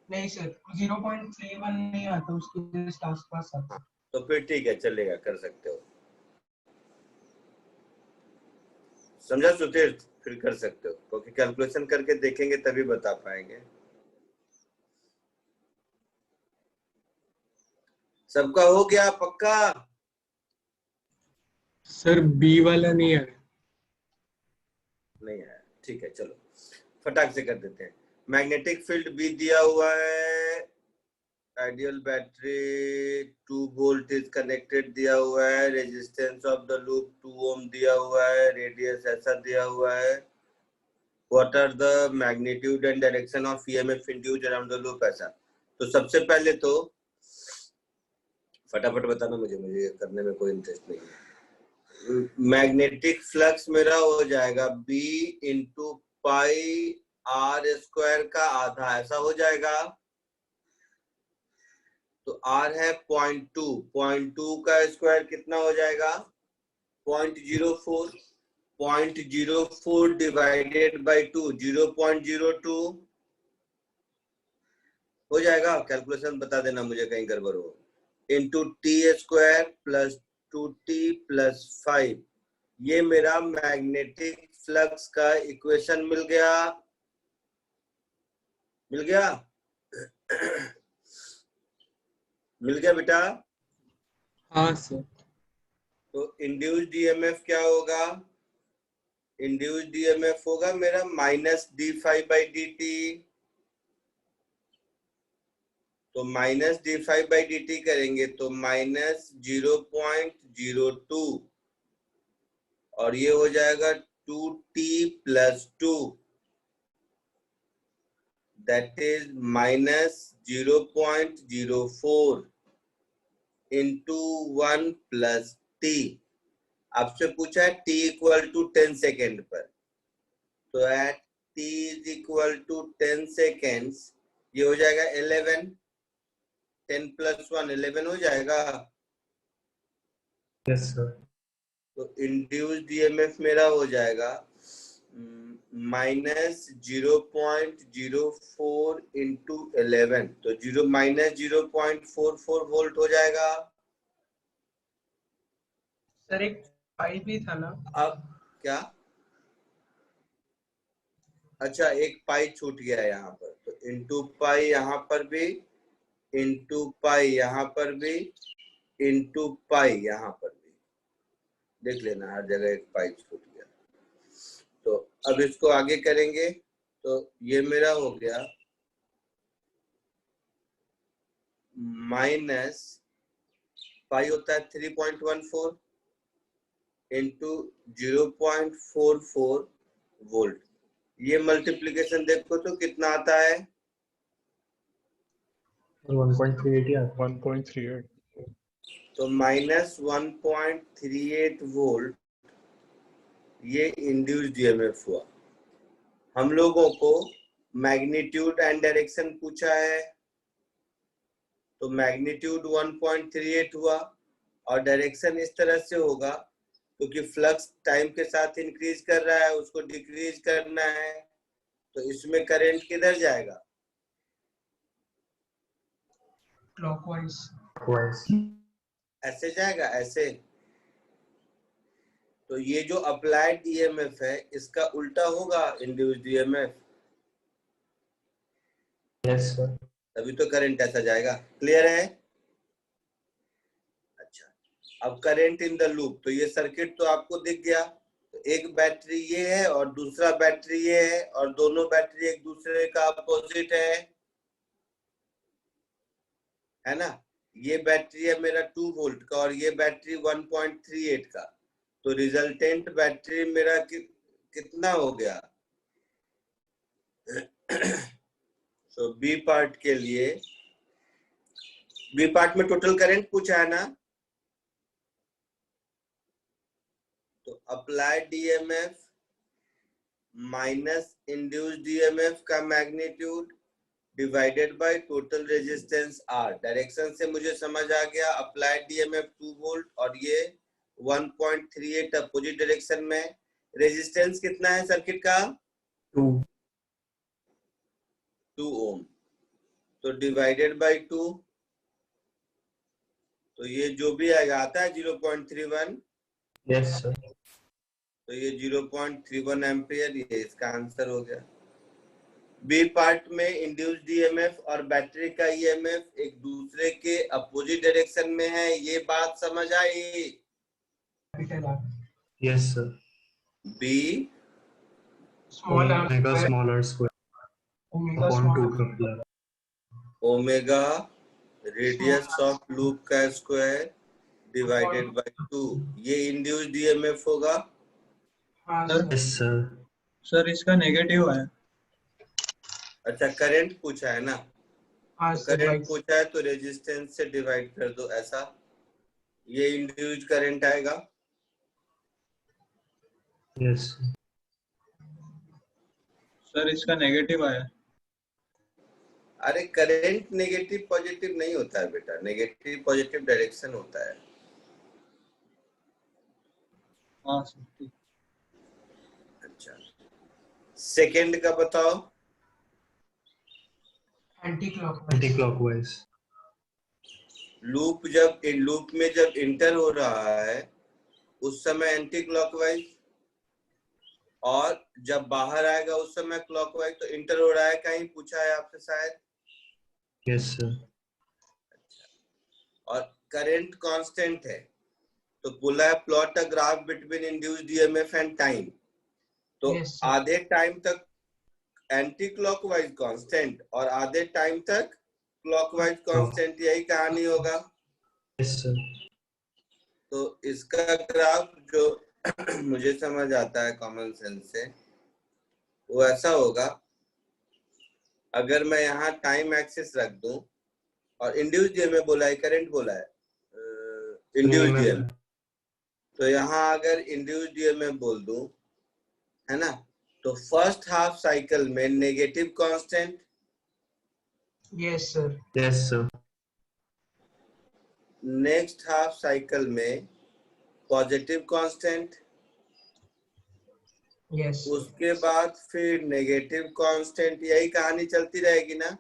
नहीं सर 0.31 नहीं आता, उसके जस्ट आसपास आता। तो फिर ठीक है, चलेगा, कर सकते हो। समझा सुधीर? फिर कर सकते हो, क्योंकि कैलकुलेशन करके देखेंगे तभी बता पाएंगे। सबका हो गया पक्का? सर बी वाला नहीं है। नहीं आया, ठीक है, चलो फटाक से कर देते हैं। मैग्नेटिक फील्ड बी दिया हुआ है, ideal battery 2 volt is connected दिया हुआ है, resistance of the loop 2 ohm दिया हुआ है, रेडियस ऐसा दिया हुआ है, what are the magnitude and direction of EMF induced around the loop ऐसा। तो सबसे पहले तो फटाफट बताना, मुझे ये करने में कोई इंटरेस्ट नहीं है। मैग्नेटिक फ्लक्स मेरा हो जाएगा B into pi r square का आधा, ऐसा हो जाएगा। तो R है 0.2 का स्क्वायर कितना हो जाएगा? 0.04, 0.04 डिवाइडेड बाई 2 0.02 हो जाएगा। कैलकुलेशन बता देना मुझे कहीं गड़बड़ हो। Into T square plus 2t plus 5, ये मेरा मैग्नेटिक फ्लक्स का इक्वेशन मिल गया। मिल गया? मिल गया बेटा? हाँ सर। तो इंड्यूस्ड ईएमएफ क्या होगा? इंड्यूस्ड ईएमएफ होगा मेरा माइनस d5/dt। तो माइनस d5/dt करेंगे तो माइनस 0.02, और ये हो जाएगा 2t plus 2, that is minus 0.04 into 1 plus t। आपसे पूछा है t इक्वल टू 10 सेकेंड पर, तो at t is equal to 10 seconds ये हो जाएगा 11, 10 प्लस 1 11 हो जाएगा। Yes sir. तो इंड्यूस्ड ईएमएफ मेरा हो जाएगा माइनस 0.04 इंटू 11, तो माइनस 0.44 वोल्ट हो जाएगा। सर एक पाई भी था ना? अब क्या? अच्छा, एक पाई छूट गया यहाँ पर, तो इंटू पाई यहाँ पर भी, इंटू पाई यहाँ पर भी, इंटू पाई यहाँ पर भी। देख लेना हर जगह एक पाई छूट गया। तो अब इसको आगे करेंगे, तो ये मेरा हो गया माइनस पाई होता है 3.14 इंटू 0.44 वोल्ट। ये मल्टीप्लीकेशन देखो तो कितना आता है? 1.38 या 1.38। तो माइनस 1.38 वोल्ट ये इंड्यूस्ड ईएमएफ हुआ। हम लोगों को मैग्नीट्यूड एंड डायरेक्शन पूछा है, तो मैग्नीट्यूड 1.38 हुआ और डायरेक्शन इस तरह से होगा क्योंकि फ्लक्स टाइम के साथ इंक्रीज कर रहा है, उसको डिक्रीज करना है, तो इसमें करंट किधर जाएगा? क्लॉकवाइज। ऐसे जाएगा, ऐसे। तो ये जो अप्लाइड ईएमएफ है इसका उल्टा होगा इंड्यूस्ड ईएमएफ। Yes sir. तभी तो करंट ऐसा जाएगा। क्लियर है? अच्छा, अब करंट इन द लूप, तो ये सर्किट तो आपको दिख गया। तो एक बैटरी ये है और दूसरा बैटरी ये है, और दोनों बैटरी एक दूसरे का अपोजिट है ना? ये बैटरी है मेरा 2 वोल्ट का और ये बैटरी 1.38 का। तो रिजल्टेंट बैटरी मेरा कितना हो गया? तो बी पार्ट के लिए, बी पार्ट में टोटल करंट पूछा है ना? तो applied EMF minus induced EMF का magnitude divided by total resistance R। Direction से मुझे समझ आ गया, अप्लाइड ईएमएफ 2 वोल्ट और ये 1.38 अपोजिट डायरेक्शन में। रेजिस्टेंस कितना है सर्किट का? 2 2 ओम। तो डिवाइडेड बाय 2, तो ये जो भी आएगा आता है 0.31, यस सर। तो ये 0.31 एम्पियर, ये इसका आंसर हो गया। बी पार्ट में इंड्यूस्ड ईएमएफ और बैटरी का ईएमएफ एक दूसरे के अपोजिट डायरेक्शन में है, ये बात समझ आई? Yes sir. B small R omega square small R square omega upon 2 small का plus omega radius of loop का स्क्वायर डिवाइडेड बाय 2, ये इंड्यूस्ड ईएमएफ होगा। हाँ यस सर। सर इसका नेगेटिव है। अच्छा करंट पूछा है ना, हाँ तो सर करंट राइट। पूछा है तो रेजिस्टेंस से डिवाइड कर दो, ऐसा ये इंड्यूस्ड करंट आएगा। यस सर इसका नेगेटिव आया। अरे करंट नेगेटिव पॉजिटिव नहीं होता है बेटा, नेगेटिव पॉजिटिव डायरेक्शन होता है। हाँ सर ठीक। अच्छा सेकंड का बताओ। Anti anti clockwise. लूप में जब इंटर हो रहा है उस समय एंटी क्लॉकवाइज, और जब बाहर आएगा उस समय क्लॉकवाइज। तो इंटर हो रहा है कहीं पूछा है आपसे शायद। Yes sir. और करंट कांस्टेंट है, तो बोला है plot a graph between induced EMF and time. तो Yes, sir. आधे टाइम तक एंटी क्लॉकवाइज कांस्टेंट और आधे टाइम तक क्लॉकवाइज कांस्टेंट, यही कहानी होगा। Yes sir. तो इसका ग्राफ जो मुझे समझ आता है कॉमन सेंस से, वो ऐसा होगा, अगर मैं यहाँ टाइम एक्सिस रख दूं और इंड्यूस्ड ईएमएफ बोला है, करंट बोला है, इंड्यूस्ड ईएमएफ, तो यहाँ अगर इंड्यूस्ड ईएमएफ बोल दूं, है ना, तो फर्स्ट हाफ साइकिल में negative constant, yes sir. Yes sir. Next half cycle में पॉजिटिव कांस्टेंट, यस उसके बाद फिर नेगेटिव कांस्टेंट, यही कहानी चलती रहेगी ना।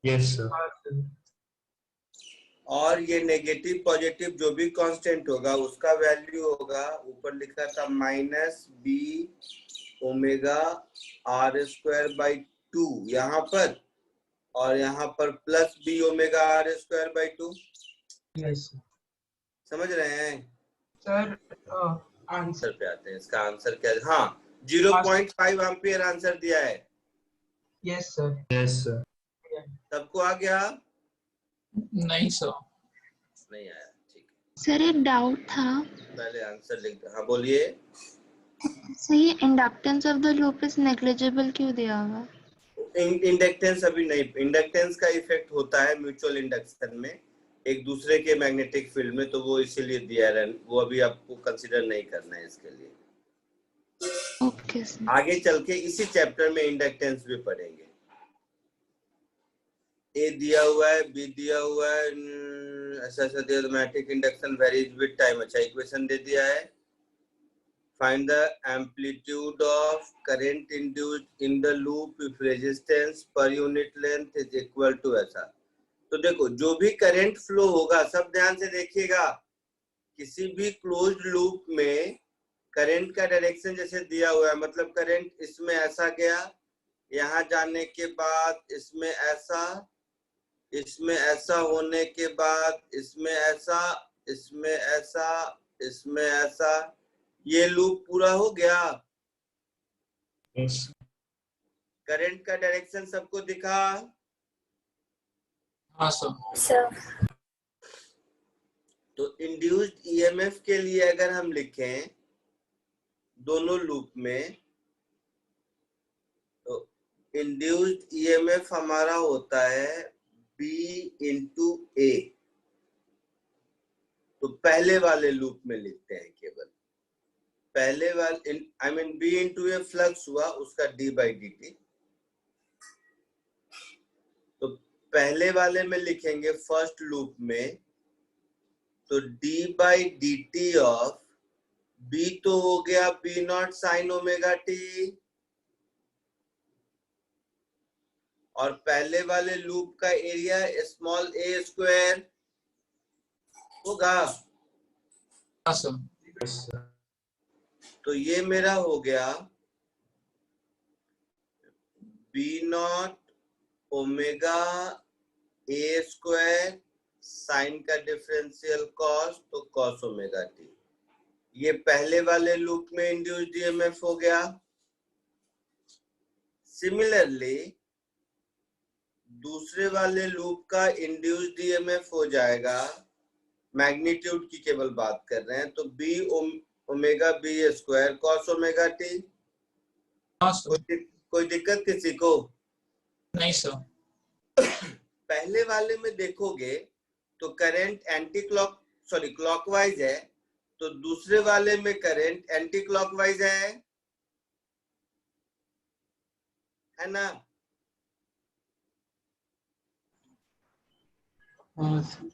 Yes sir. और ये नेगेटिव पॉजिटिव जो भी कांस्टेंट होगा उसका वैल्यू होगा, ऊपर लिखा था minus B omega r square by 2 यहाँ पर, और यहाँ पर plus B omega r square by 2। Yes समझ रहे हैं? सर। आंसर आंसर पे आते हैं, इसका आंसर क्या है? हाँ 0.5 एम्पियर आंसर दिया है। Yes sir. Yes sir. सबको आ गया? नहीं सर। नहीं आया, ठीक है। सर एक डाउट था। पहले आंसर लिख दो। हाँ बोलिए। सर ये inductance of the loop is negligible क्यों दिया हुआ? इंडक्टेंस अभी नहीं, इंडक्टेंस का इफेक्ट होता है म्यूचुअल इंडक्शन में एक दूसरे के मैग्नेटिक फील्ड में, तो वो इसीलिए दिया है, वो अभी आपको कंसीडर नहीं करना है इसके लिए। Okay sir. आगे चल के इसी चैप्टर में इंडक्टेंस भी पढ़ेंगे। ए दिया हुआ है, बी दिया हुआ है, ऐसा ऐसा दिया, magnetic induction varies with time. अच्छा इक्वेशन दे दिया है, find the amplitude of current induced in the loop if resistance per unit length is equal to ऐसा। तो देखो जो भी करंट फ्लो होगा, सब ध्यान से देखिएगा, किसी भी क्लोज्ड लूप में करंट का डायरेक्शन जैसे दिया हुआ है, मतलब करंट इसमें ऐसा गया, यहाँ जाने के बाद इसमें ऐसा, इसमें ऐसा होने के बाद इसमें ऐसा, इसमें ऐसा, इसमें ऐसा, ये लूप पूरा हो गया। यस करंट का डायरेक्शन सबको दिखा? हाँ सर। तो इंड्यूस्ड ईएमएफ के लिए अगर हम लिखें दोनों लूप में, तो इंड्यूस्ड ईएमएफ हमारा होता है B इंटू ए। तो पहले वाले लूप में लिखते हैं केवल, पहले वाले I mean B into A flux हुआ उसका d बाई डी टी। तो पहले वाले में लिखेंगे फर्स्ट लूप में, तो d by D T of B तो हो गया B not sine omega T, और पहले वाले लूप का एरिया स्मॉल a स्क्वायर होगा। हाँ सर। Yes, sir. तो ये मेरा हो गया B naught omega A square sine का डिफरेंशियल कॉस, तो कॉस ओमेगा टी। ये पहले वाले लूप में इंड्यूस्ड ईएमएफ हो गया। सिमिलरली दूसरे वाले लूप का इंड्यूस्ड ईएमएफ हो जाएगा, मैग्नीट्यूड की केवल बात कर रहे हैं, तो B omega B square cos omega t. हाँ सर। कोई दिक्कत किसी को? नहीं सर। पहले वाले में देखोगे तो करंट क्लॉकवाइज है, तो दूसरे वाले में करंट एंटी क्लॉकवाइज है ना? हाँ सर।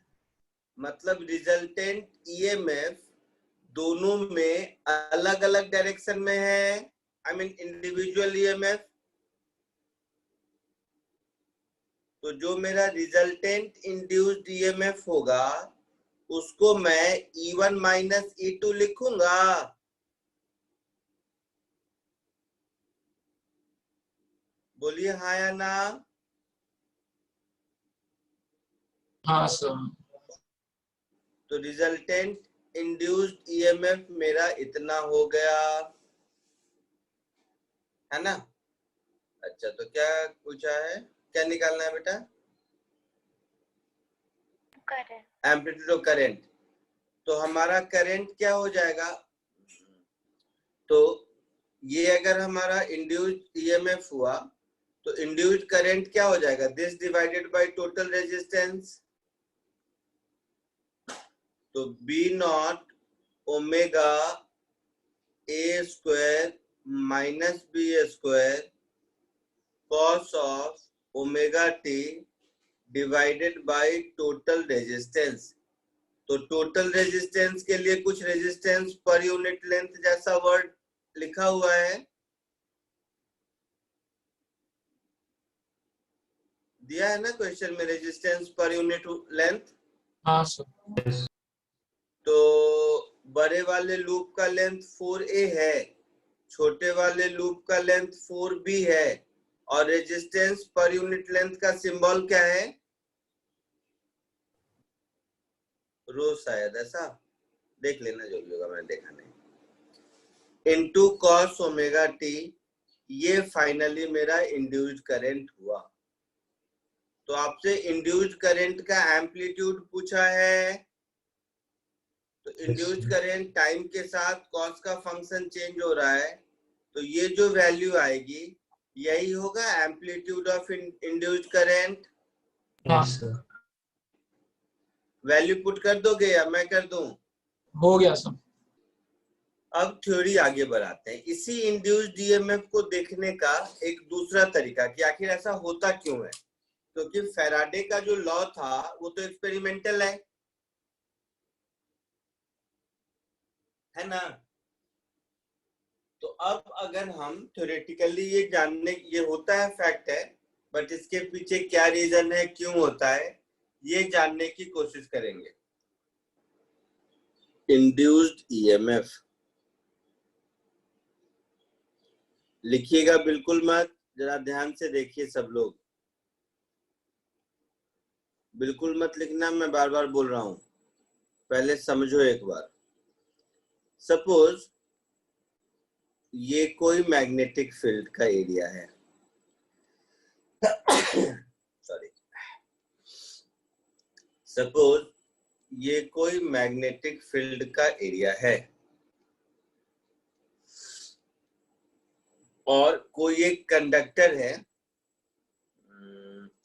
मतलब रिजल्टेंट ईएमएफ दोनों में अलग अलग डायरेक्शन में है, आई मीन इंडिविजुअल ईएमएफ। तो जो मेरा रिजल्टेंट इंड्यूस्ड ईएमएफ होगा उसको मैं E1 माइनस E2 लिखूंगा। बोलिए हाँ या ना? हाँ सर। तो रिजल्टेंट इंड्यूस्ड ईएमएफ मेरा इतना हो गया, है ना? अच्छा, तो क्या पूछा है, क्या निकालना है बेटा? Amplitude of current. तो हमारा करंट क्या हो जाएगा? तो ये अगर हमारा इंड्यूस्ड ईएमएफ हुआ तो इंड्यूस्ड करंट क्या हो जाएगा? This divided by total resistance. तो B naught omega A square minus B square cos of omega T divided by total resistance. तो टोटल रेजिस्टेंस के लिए कुछ रेजिस्टेंस पर यूनिट लेंथ जैसा वर्ड लिखा हुआ है, दिया है ना क्वेश्चन में, रेजिस्टेंस पर यूनिट लेंथ। हाँ सर। Yes. तो बड़े वाले लूप का लेंथ 4a है, छोटे वाले लूप का लेंथ 4b है, और रेजिस्टेंस पर यूनिट लेंथ का सिंबल क्या है? रो, शायद ऐसा देख लेना, जो भी होगा, मैंने देखा नहीं। इनटू कॉस ओमेगा टी, ये फाइनली मेरा इंड्यूस्ड करंट हुआ। तो आपसे इंड्यूस्ड करंट का एम्पलीट्यूड पूछा है, तो इंड्यूस्ड करंट टाइम के साथ कॉस का फंक्शन चेंज हो रहा है, तो ये जो वैल्यू आएगी यही होगा amplitude of induced current. Yes, sir. Value put कर दोगे या मैं कर दूं? हो गया सर। अब थ्योरी आगे बढ़ाते हैं। इसी इंड्यूस्ड ईएमएफ को देखने का एक दूसरा तरीका कि आखिर ऐसा होता क्यों है, क्योंकि फैराडे का जो लॉ था वो तो एक्सपेरिमेंटल है ना? तो अब अगर हम थ्योरेटिकली ये जानने, ये होता है, फैक्ट है, बट इसके पीछे क्या रीजन है, क्यों होता है, ये जानने की कोशिश करेंगे। इंड्यूस्ड ईएमएफ लिखिएगा बिल्कुल मत, जरा ध्यान से देखिए सब लोग, बिल्कुल मत लिखना, मैं बार बार बोल रहा हूं, पहले समझो एक बार। सपोज ये कोई मैग्नेटिक फील्ड का एरिया है, सॉरी, सपोज ये कोई मैग्नेटिक फील्ड का एरिया है और कोई एक कंडक्टर है,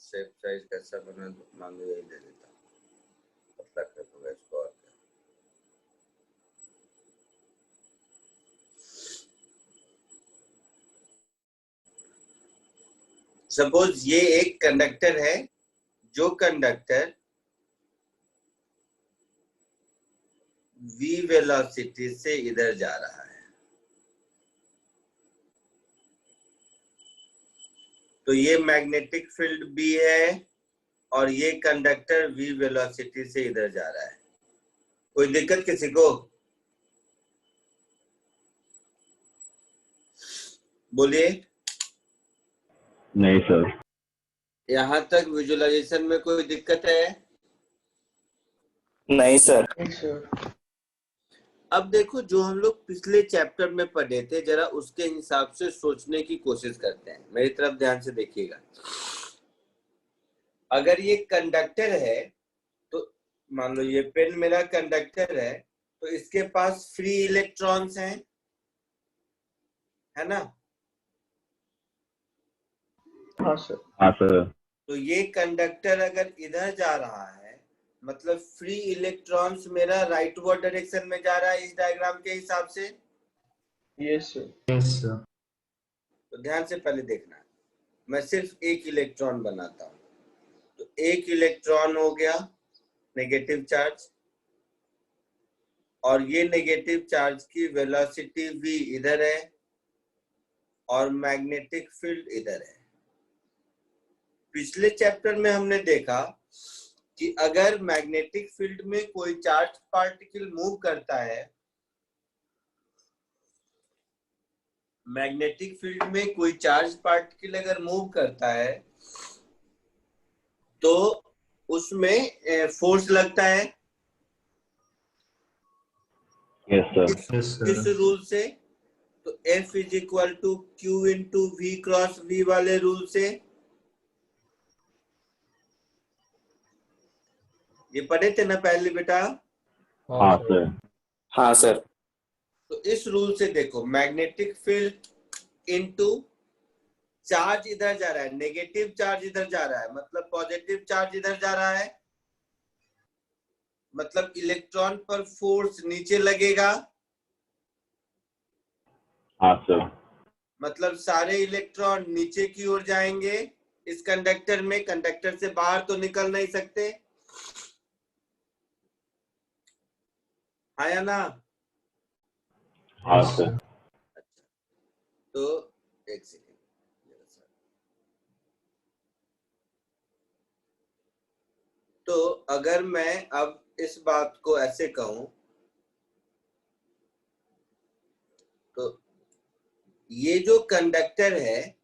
शेप साइज कैसा बना, मांगो यही ले लेता, पतला कर दूंगा इसको। और सपोज ये एक कंडक्टर है, जो कंडक्टर v वेलोसिटी से इधर जा रहा है, तो ये मैग्नेटिक फील्ड B है और ये कंडक्टर V वेलोसिटी से इधर जा रहा है। कोई दिक्कत किसी को? बोलिए। नहीं सर। यहाँ तक विजुअलाइजेशन में कोई दिक्कत है? नहीं सर। अब देखो, जो हम लोग पिछले चैप्टर में पढ़े थे, जरा उसके हिसाब से सोचने की कोशिश करते हैं। मेरी तरफ ध्यान से देखिएगा। अगर ये कंडक्टर है तो मान लो ये पेन मेरा कंडक्टर है, तो इसके पास फ्री इलेक्ट्रॉन्स हैं, है ना? हाँ सर। हाँ सर। तो ये कंडक्टर अगर इधर जा रहा है, मतलब फ्री इलेक्ट्रॉन्स मेरा राइटवर्ड डायरेक्शन में जा रहा है इस डायग्राम के हिसाब से। Yes sir. Yes sir. तो ध्यान से पहले देखना, मैं सिर्फ एक इलेक्ट्रॉन बनाता हूं। तो एक इलेक्ट्रॉन हो गया नेगेटिव चार्ज, और ये नेगेटिव चार्ज की वेलोसिटी v इधर है और मैग्नेटिक फील्ड इधर है। पिछले चैप्टर में हमने देखा कि अगर मैग्नेटिक फील्ड में कोई चार्ज पार्टिकल मूव करता है, मैग्नेटिक फील्ड में कोई चार्ज पार्टिकल अगर मूव करता है तो उसमें फोर्स लगता है। Yes sir. यस किस सर। रूल से? तो F is equal to Q into V cross V वाले रूल से। ये पढ़े थे ना पहले बेटा? हाँ सर। हाँ सर। तो इस रूल से देखो, मैग्नेटिक फील्ड इनटू चार्ज इधर जा रहा है, नेगेटिव चार्ज इधर जा रहा है, मतलब पॉजिटिव चार्ज इधर जा रहा है, मतलब इलेक्ट्रॉन पर फोर्स नीचे लगेगा। हाँ सर। मतलब सारे इलेक्ट्रॉन नीचे की ओर जाएंगे इस कंडक्टर में, कंडक्टर से बाहर तो निकल नहीं सकते, आया ना? हाँ सर। अच्छा, तो एक सेकेंड। तो अगर मैं अब इस बात को ऐसे कहूं, तो ये जो कंडक्टर है,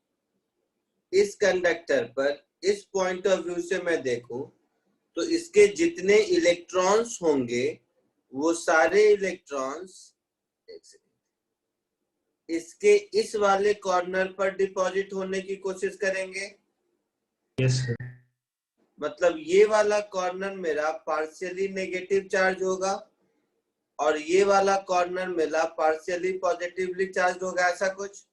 इस कंडक्टर पर इस पॉइंट ऑफ व्यू से मैं देखूं तो इसके जितने इलेक्ट्रॉन्स होंगे वो सारे इलेक्ट्रॉन्स इसके इस वाले कॉर्नर पर डिपॉजिट होने की कोशिश करेंगे। Yes sir. मतलब ये वाला कॉर्नर मेरा पार्शियली नेगेटिव चार्ज होगा और ये वाला कॉर्नर मेरा पार्शियली पॉजिटिवली चार्ज होगा, ऐसा कुछ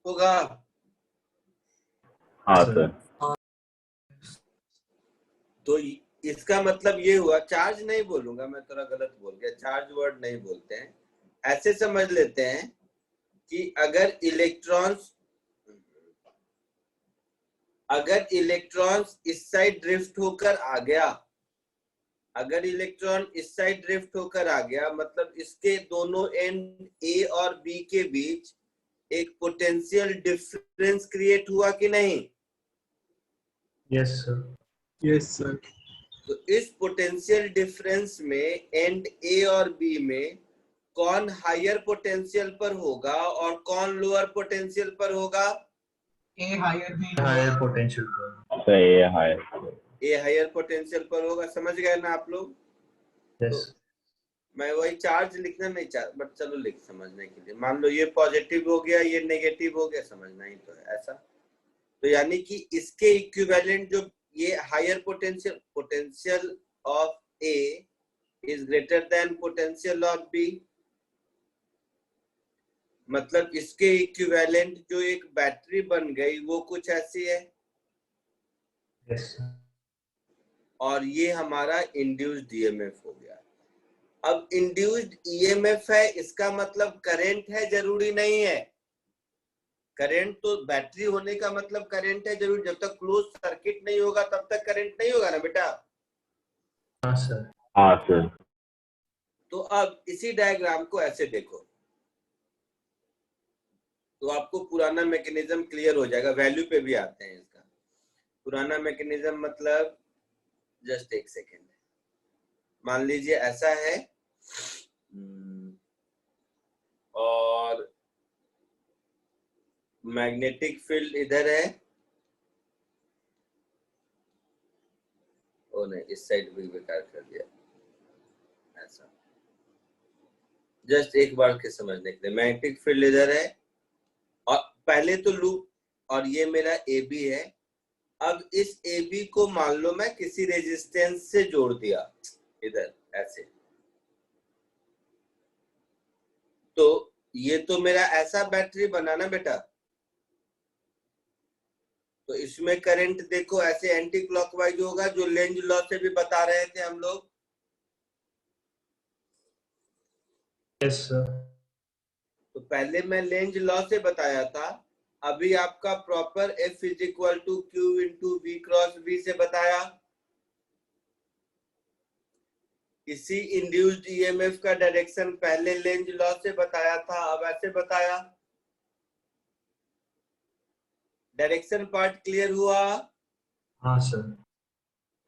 होगा। हाँ सर। तो इसका मतलब ये हुआ, चार्ज नहीं बोलूंगा मैं, थोड़ा गलत बोल गया, चार्ज वर्ड नहीं बोलते हैं, ऐसे समझ लेते हैं कि अगर इलेक्ट्रॉन्स इस साइड ड्रिफ्ट होकर आ गया, अगर इलेक्ट्रॉन इस साइड ड्रिफ्ट होकर आ गया, मतलब इसके दोनों एंड A और B के बीच एक पोटेंशियल डिफरेंस क्रिएट हुआ कि नहीं? Yes sir. Yes sir. तो इस पोटेंशियल डिफरेंस में एंड A और B में कौन हायर पोटेंशियल पर होगा और कौन लोअर पोटेंशियल पर होगा? A higher B higher potential पर। सर ये हायर। A हायर पोटेंशियल पर होगा। समझ गए ना आप लोग? यस। मैं वही चार्ज लिखना नहीं चाहता, बट चलो लिख समझने के लिए। मान लो ये पॉजिटिव हो गया, ये नेगेटिव हो गया, समझना ही तो है ऐसा। तो यानी कि इसके इक्विवेलेंट जो ये higher potential of A is greater than potential of B, मतलब इसके इक्विवेलेंट जो एक बैटरी बन गई वो कुछ ऐसी है। Yes sir. और ये हमारा इंड्यूस्ड ईएमएफ हो गया। अब इंड्यूस्ड ईएमएफ है, इसका मतलब करंट है जरूरी नहीं है। करंट तो बैटरी होने का मतलब करंट है जरूर, जब तक क्लोज सर्किट नहीं होगा तब तक करंट नहीं होगा ना बेटा? हाँ सर। हाँ सर। तो अब इसी डायग्राम को ऐसे देखो, तो आपको पुराना मैकेनिज्म क्लियर हो जाएगा। वैल्यू पे भी आते हैं इसका। पुराना मैकेनिज्म मतलब जस्ट एक सेकेंड, मान लीजिए ऐसा है और मैग्नेटिक फील्ड इधर है, ओ नहीं इस साइड भी बेकार कर दिया, ऐसा जस्ट एक बार के समझने के लिए। मैग्नेटिक फील्ड इधर है और पहले तो लूप, और ये मेरा ए बी है। अब इस ए बी को मान लो मैं किसी रेजिस्टेंस से जोड़ दिया इधर ऐसे, तो ये तो मेरा ऐसा बैटरी बना ना बेटा, तो इसमें करंट देखो ऐसे एंटी क्लॉकवाइज होगा, जो लेंज लॉ से भी बता रहे थे हम लोग। Yes, sir. तो पहले मैं लेंज लॉ से बताया था, अभी आपका proper F is equal to Q into V cross V से बताया। इसी इंड्यूस्ड ईएमएफ का डायरेक्शन पहले लेंज लॉ से बताया था, अब ऐसे बताया। डायरेक्शन पार्ट क्लियर हुआ? हाँ सर।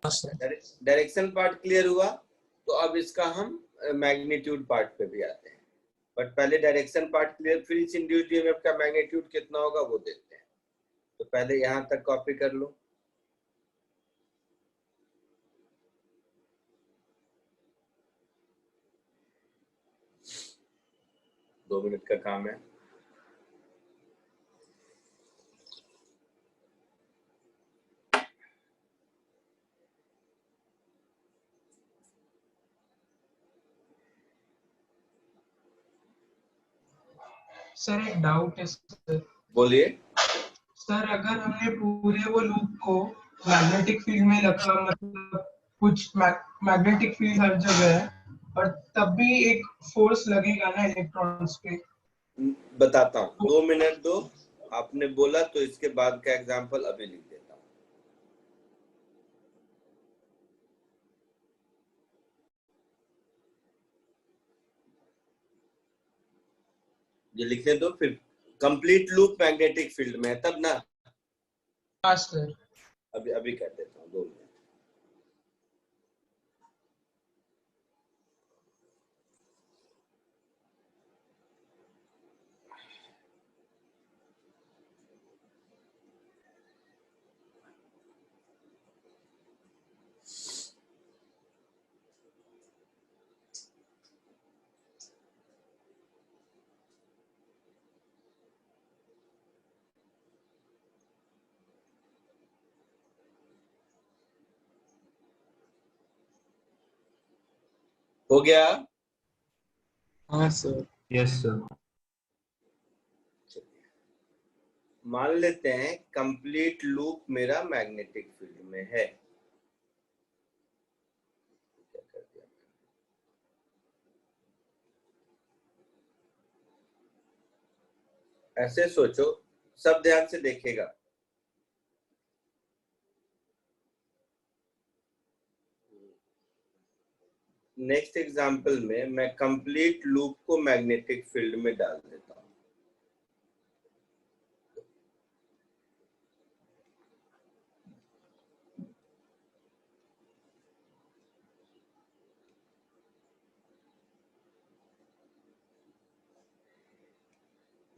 हाँ सर। डायरेक्शन पार्ट क्लियर हुआ, तो अब इसका हम मैग्नीट्यूड पार्ट पे भी आते हैं, बट पहले डायरेक्शन पार्ट क्लियर, फिर इस इंड्यूस्ड ईएमएफ का मैग्नीट्यूड कितना होगा वो देखते हैं। तो पहले यहां तक कॉपी कर लो। दो मिनट का काम है। सर एक डाउट है सर। बोलिए। सर अगर हमने पूरे वो लूप को मैग्नेटिक फील्ड में रखा, मतलब कुछ मैग्नेटिक फील्ड हर जगह है, और तब भी एक फोर्स लगेगा ना इलेक्ट्रॉन्स पे। बताता हूँ, 2 मिनट दो। आपने बोला तो इसके बाद का एग्जांपल अभी लिख देता हूँ। ये लिखने दो, फिर कंप्लीट लूप मैग्नेटिक फील्ड में है तब ना। हाँ सर। अभी अभी कर देता हूँ, 2 मिनट। हो गया? हाँ सर। Yes, sir. मान लेते हैं कंप्लीट लूप मेरा मैग्नेटिक फील्ड में है। क्या कर दिया? ऐसे सोचो, सब ध्यान से देखेगा। नेक्स्ट एग्जांपल में मैं कंप्लीट लूप को मैग्नेटिक फील्ड में डाल देता हूं।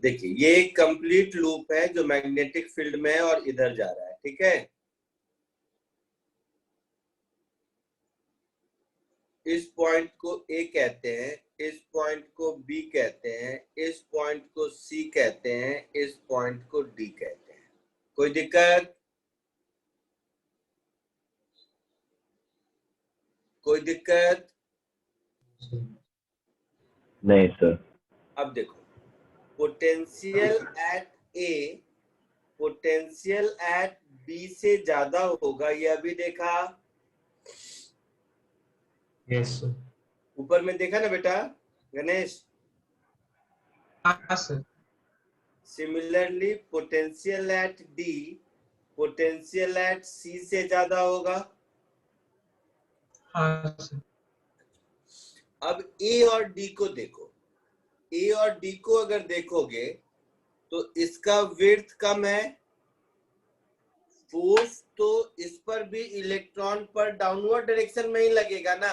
देखिए ये एक कंप्लीट लूप है जो मैग्नेटिक फील्ड में है और इधर जा रहा है, ठीक है। इस पॉइंट को ए कहते हैं, इस पॉइंट को बी कहते हैं, इस पॉइंट को सी कहते हैं, इस पॉइंट को डी कहते हैं। कोई दिक्कत? कोई दिक्कत? नहीं सर। अब देखो, potential at A potential at B से ज्यादा होगा, ये अभी देखा। Yes, sir. ऊपर में देखा ना बेटा गणेश। हाँ sir. Similarly potential at D potential at C से ज्यादा होगा। हाँ सर। अब ए और डी को देखो, ए और डी को अगर देखोगे तो इसका विड्थ कम है, फोर्स तो इस पर भी इलेक्ट्रॉन पर डाउनवर्ड डायरेक्शन में ही लगेगा ना।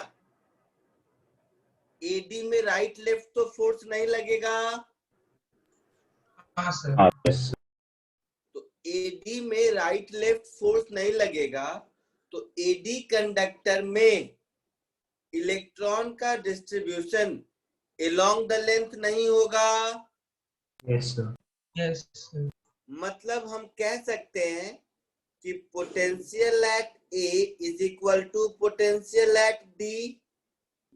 एडी में राइट लेफ्ट तो फोर्स नहीं लगेगा। हाँ सर। Yes, sir. तो एडी में राइट लेफ्ट फोर्स नहीं लगेगा, तो एडी कंडक्टर में इलेक्ट्रॉन का डिस्ट्रीब्यूशन अलोंग द लेंथ नहीं होगा। Yes, sir. Yes sir. मतलब हम कह सकते हैं कि potential at A is equal to potential at D.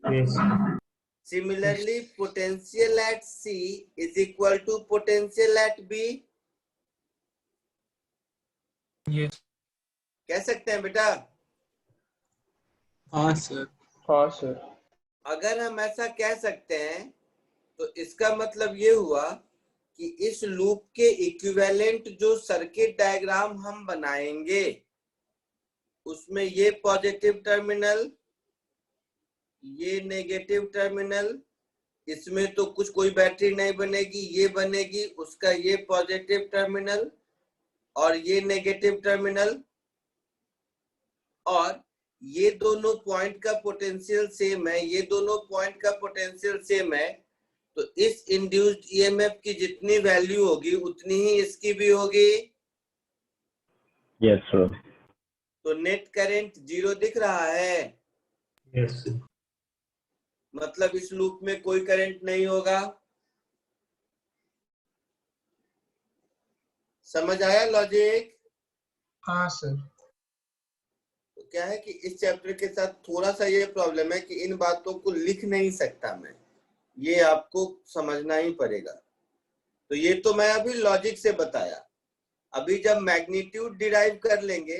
Yes, sir. Similarly potential at C is equal to potential at B. Yes. कह सकते हैं बेटा? हाँ सर। हाँ सर। अगर हम ऐसा कह सकते हैं तो इसका मतलब ये हुआ कि इस लूप के इक्विवेलेंट जो सर्किट डायग्राम हम बनाएंगे उसमें ये पॉजिटिव टर्मिनल, ये नेगेटिव टर्मिनल, इसमें तो कुछ कोई बैटरी नहीं बनेगी, ये बनेगी, उसका ये पॉजिटिव टर्मिनल और ये नेगेटिव टर्मिनल, और ये दोनों पॉइंट का पोटेंशियल सेम है, ये दोनों पॉइंट का पोटेंशियल सेम है, तो इस इंड्यूस्ड ईएमएफ की जितनी वैल्यू होगी उतनी ही इसकी भी होगी। Yes, sir. तो नेट करंट 0 दिख रहा है, Yes, sir. मतलब इस लूप में कोई करंट नहीं होगा। समझ आया लॉजिक? हाँ सर। तो क्या है कि इस चैप्टर के साथ थोड़ा सा ये प्रॉब्लम है कि इन बातों को लिख नहीं सकता मैं, ये आपको समझना ही पड़ेगा। तो ये तो मैं अभी लॉजिक से बताया, अभी जब मैग्नीट्यूड डिराइव कर लेंगे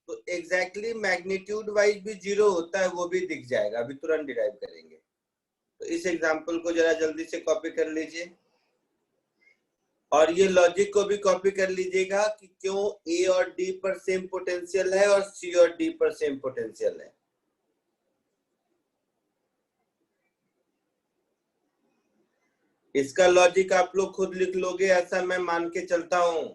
तो एग्जैक्टली मैग्नीट्यूड वाइज भी 0 होता है वो भी दिख जाएगा, अभी तुरंत डिराइव करेंगे। तो इस एग्जांपल को जरा जल्दी से कॉपी कर लीजिए और ये लॉजिक को भी कॉपी कर लीजिएगा कि क्यों ए और डी पर सेम पोटेंशियल है और सी और डी पर सेम पोटेंशियल है। इसका लॉजिक आप लोग खुद लिख लोगे ऐसा मैं मान के चलता हूं।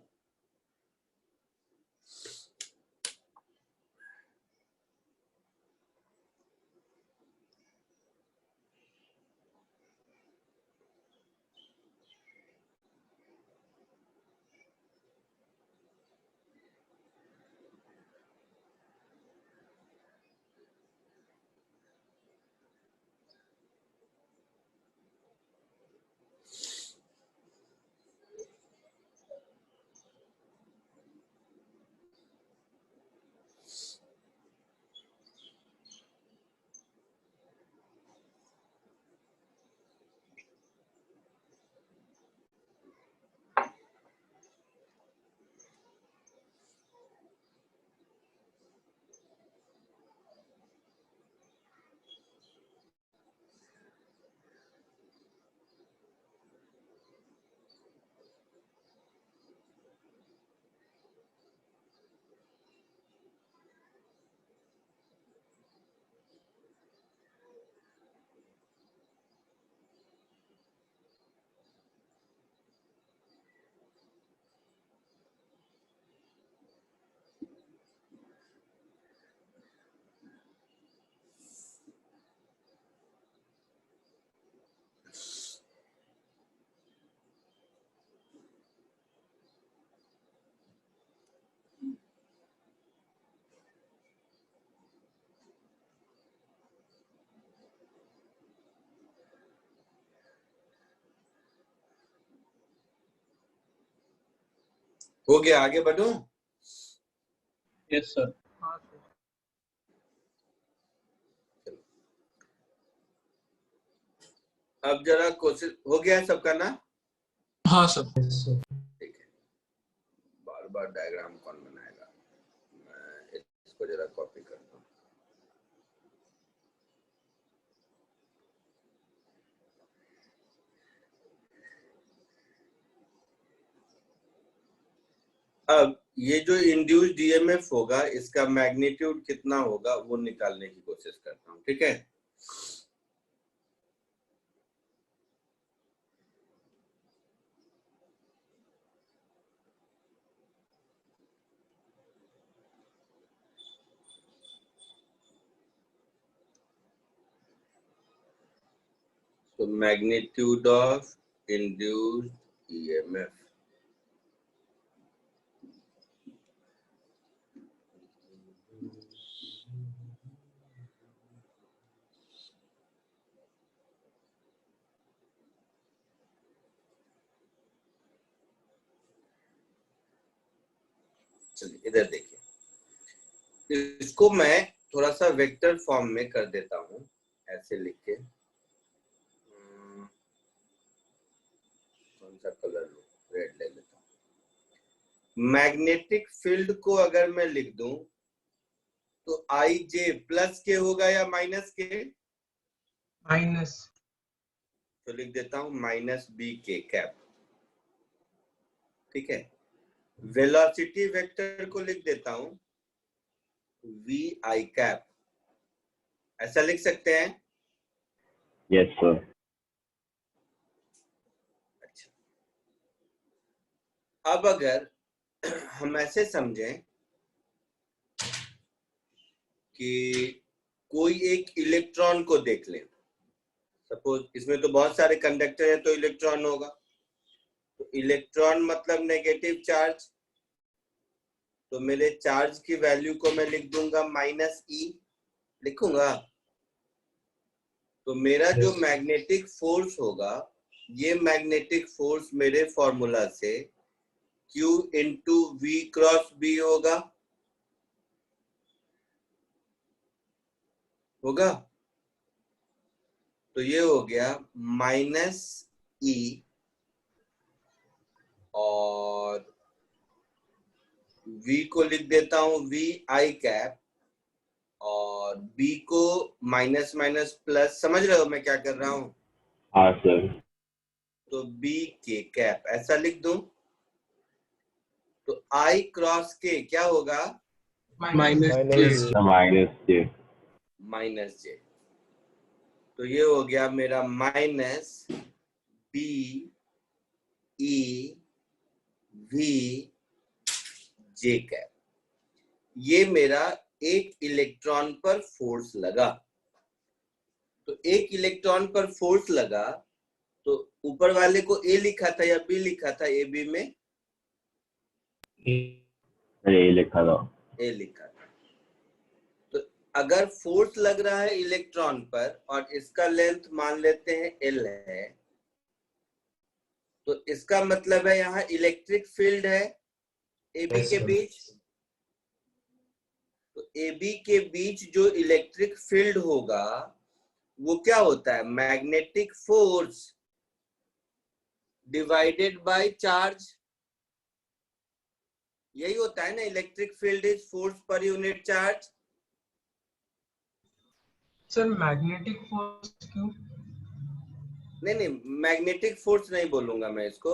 हो गया, आगे बढ़ूं? Yes sir. हाँ सर। अब जरा कोशिश हो गया सबका ना? हाँ सर। Yes, sir. ठीक है, बार बार डायग्राम कौन बनाएगा, मैं इसको जरा कॉपी करता हूँ। अब ये जो इंड्यूस्ड ईएमएफ होगा इसका मैग्नीट्यूड कितना होगा वो निकालने की कोशिश करता हूँ, ठीक है? तो मैग्नीट्यूड ऑफ इंड्यूस्ड ईएमएफ, चलिए इधर देखिए, इसको मैं थोड़ा सा वेक्टर फॉर्म में कर देता हूं, ऐसे लिख के। कौन सा कलर लूं? रेड ले लेता हूं। मैग्नेटिक फील्ड को अगर मैं लिख दूं तो आई जे प्लस के होगा या माइनस के? माइनस। तो लिख देता हूं माइनस बी के कैप, ठीक है। वेलोसिटी वेक्टर को लिख देता हूं वी आई कैप, ऐसा लिख सकते हैं? Yes, sir. अच्छा, अब अगर हम ऐसे समझें कि कोई एक इलेक्ट्रॉन को देख लें, सपोज इसमें तो बहुत सारे कंडक्टर हैं तो इलेक्ट्रॉन होगा, तो इलेक्ट्रॉन मतलब नेगेटिव चार्ज, तो मेरे चार्ज की वैल्यू को मैं लिख दूंगा माइनस ई, लिखूंगा। तो मेरा जो मैग्नेटिक फोर्स होगा, ये मैग्नेटिक फोर्स मेरे फॉर्मूला से Q into V cross B होगा, तो ये हो गया माइनस ई और V को लिख देता हूं वी आई कैप और B को माइनस माइनस प्लस, समझ रहे हो मैं क्या कर रहा हूं? हाँ सर। तो B के कैप ऐसा लिख दूं, तो I क्रॉस के क्या होगा? Minus -J। माइनस जे, तो ये हो गया मेरा minus B E V J cap. ये मेरा एक इलेक्ट्रॉन पर फोर्स लगा, तो एक इलेक्ट्रॉन पर फोर्स लगा तो ऊपर वाले को ए लिखा था या बी लिखा था? ए बी में ए लिखा था। ए लिखा था। तो अगर फोर्स लग रहा है इलेक्ट्रॉन पर और इसका लेंथ मान लेते हैं एल है, तो इसका मतलब है यहाँ इलेक्ट्रिक फील्ड है ए बी के बीच। तो ए बी के बीच जो इलेक्ट्रिक फील्ड होगा वो क्या होता है? Magnetic force divided by charge, यही होता है ना। Electric field is force per unit charge. Sir magnetic force क्यों? नहीं, मैग्नेटिक फोर्स नहीं बोलूंगा मैं इसको,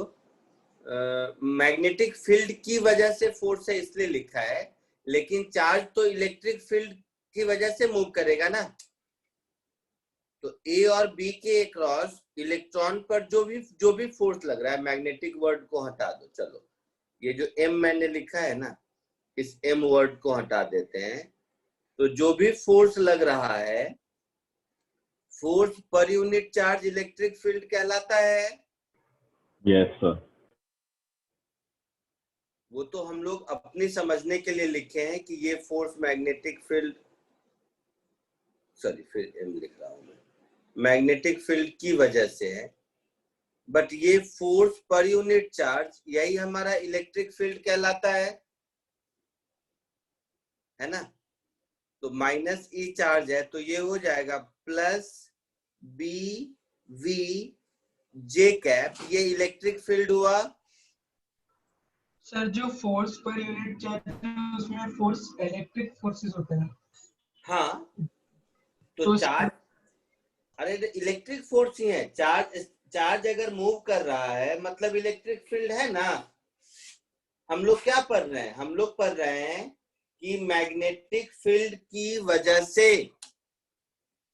मैग्नेटिक फील्ड की वजह से फोर्स है इसलिए लिखा है, लेकिन चार्ज तो इलेक्ट्रिक फील्ड की वजह से मूव करेगा ना। तो ए और बी के क्रॉस इलेक्ट्रॉन पर जो भी फोर्स लग रहा है, मैग्नेटिक वर्ड को हटा दो, चलो ये जो एम मैंने लिखा है ना, इस एम वर्ड को हटा देते हैं। तो जो भी फोर्स लग रहा है, force per unit charge electric field कहलाता है। Yes sir. वो तो हम लोग अपनी समझने के लिए लिखे हैं कि ये फोर्स मैग्नेटिक फील्ड, सॉरी फिर एम लिख रहा हूं मैं, मैग्नेटिक फील्ड की वजह से है, बट ये फोर्स पर यूनिट चार्ज यही हमारा इलेक्ट्रिक फील्ड कहलाता है ना। तो माइनस ई चार्ज है तो ये हो जाएगा plus B V J cap, ये इलेक्ट्रिक फील्ड हुआ। सर जो फोर्स पर यूनिट चार्ज है उसमें फोर्स इलेक्ट्रिक फोर्सेस होते हैं। हाँ, तो चार्ज, अरे इलेक्ट्रिक फोर्स ही है। चार्ज अगर मूव कर रहा है मतलब इलेक्ट्रिक फील्ड है ना। हम लोग क्या पढ़ रहे हैं? हम लोग पढ़ रहे हैं कि मैग्नेटिक फील्ड की वजह से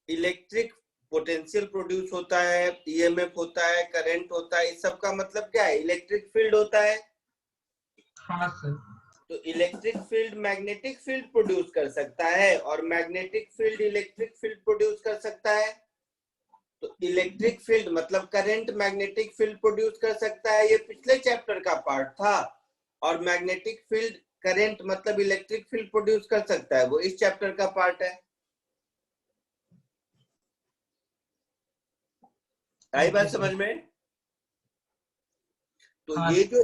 इलेक्ट्रिक पोटेंशियल प्रोड्यूस होता है, ईएमएफ होता है, करंट होता है। इस सब का मतलब क्या है? इलेक्ट्रिक फील्ड होता है। हाँ सर। तो electric field magnetic field produce कर सकता है और magnetic field electric field produce कर सकता है। तो इलेक्ट्रिक फील्ड मतलब करंट मैग्नेटिक फील्ड प्रोड्यूस कर सकता है, ये पिछले चैप्टर का पार्ट था। और मैग्नेटिक फील्ड करंट मतलब इलेक्ट्रिक फील्ड प्रोड्यूस कर सकता है, वो इस चैप्टर का पार्ट है। आई बात समझ में? तो हाँ, ये जो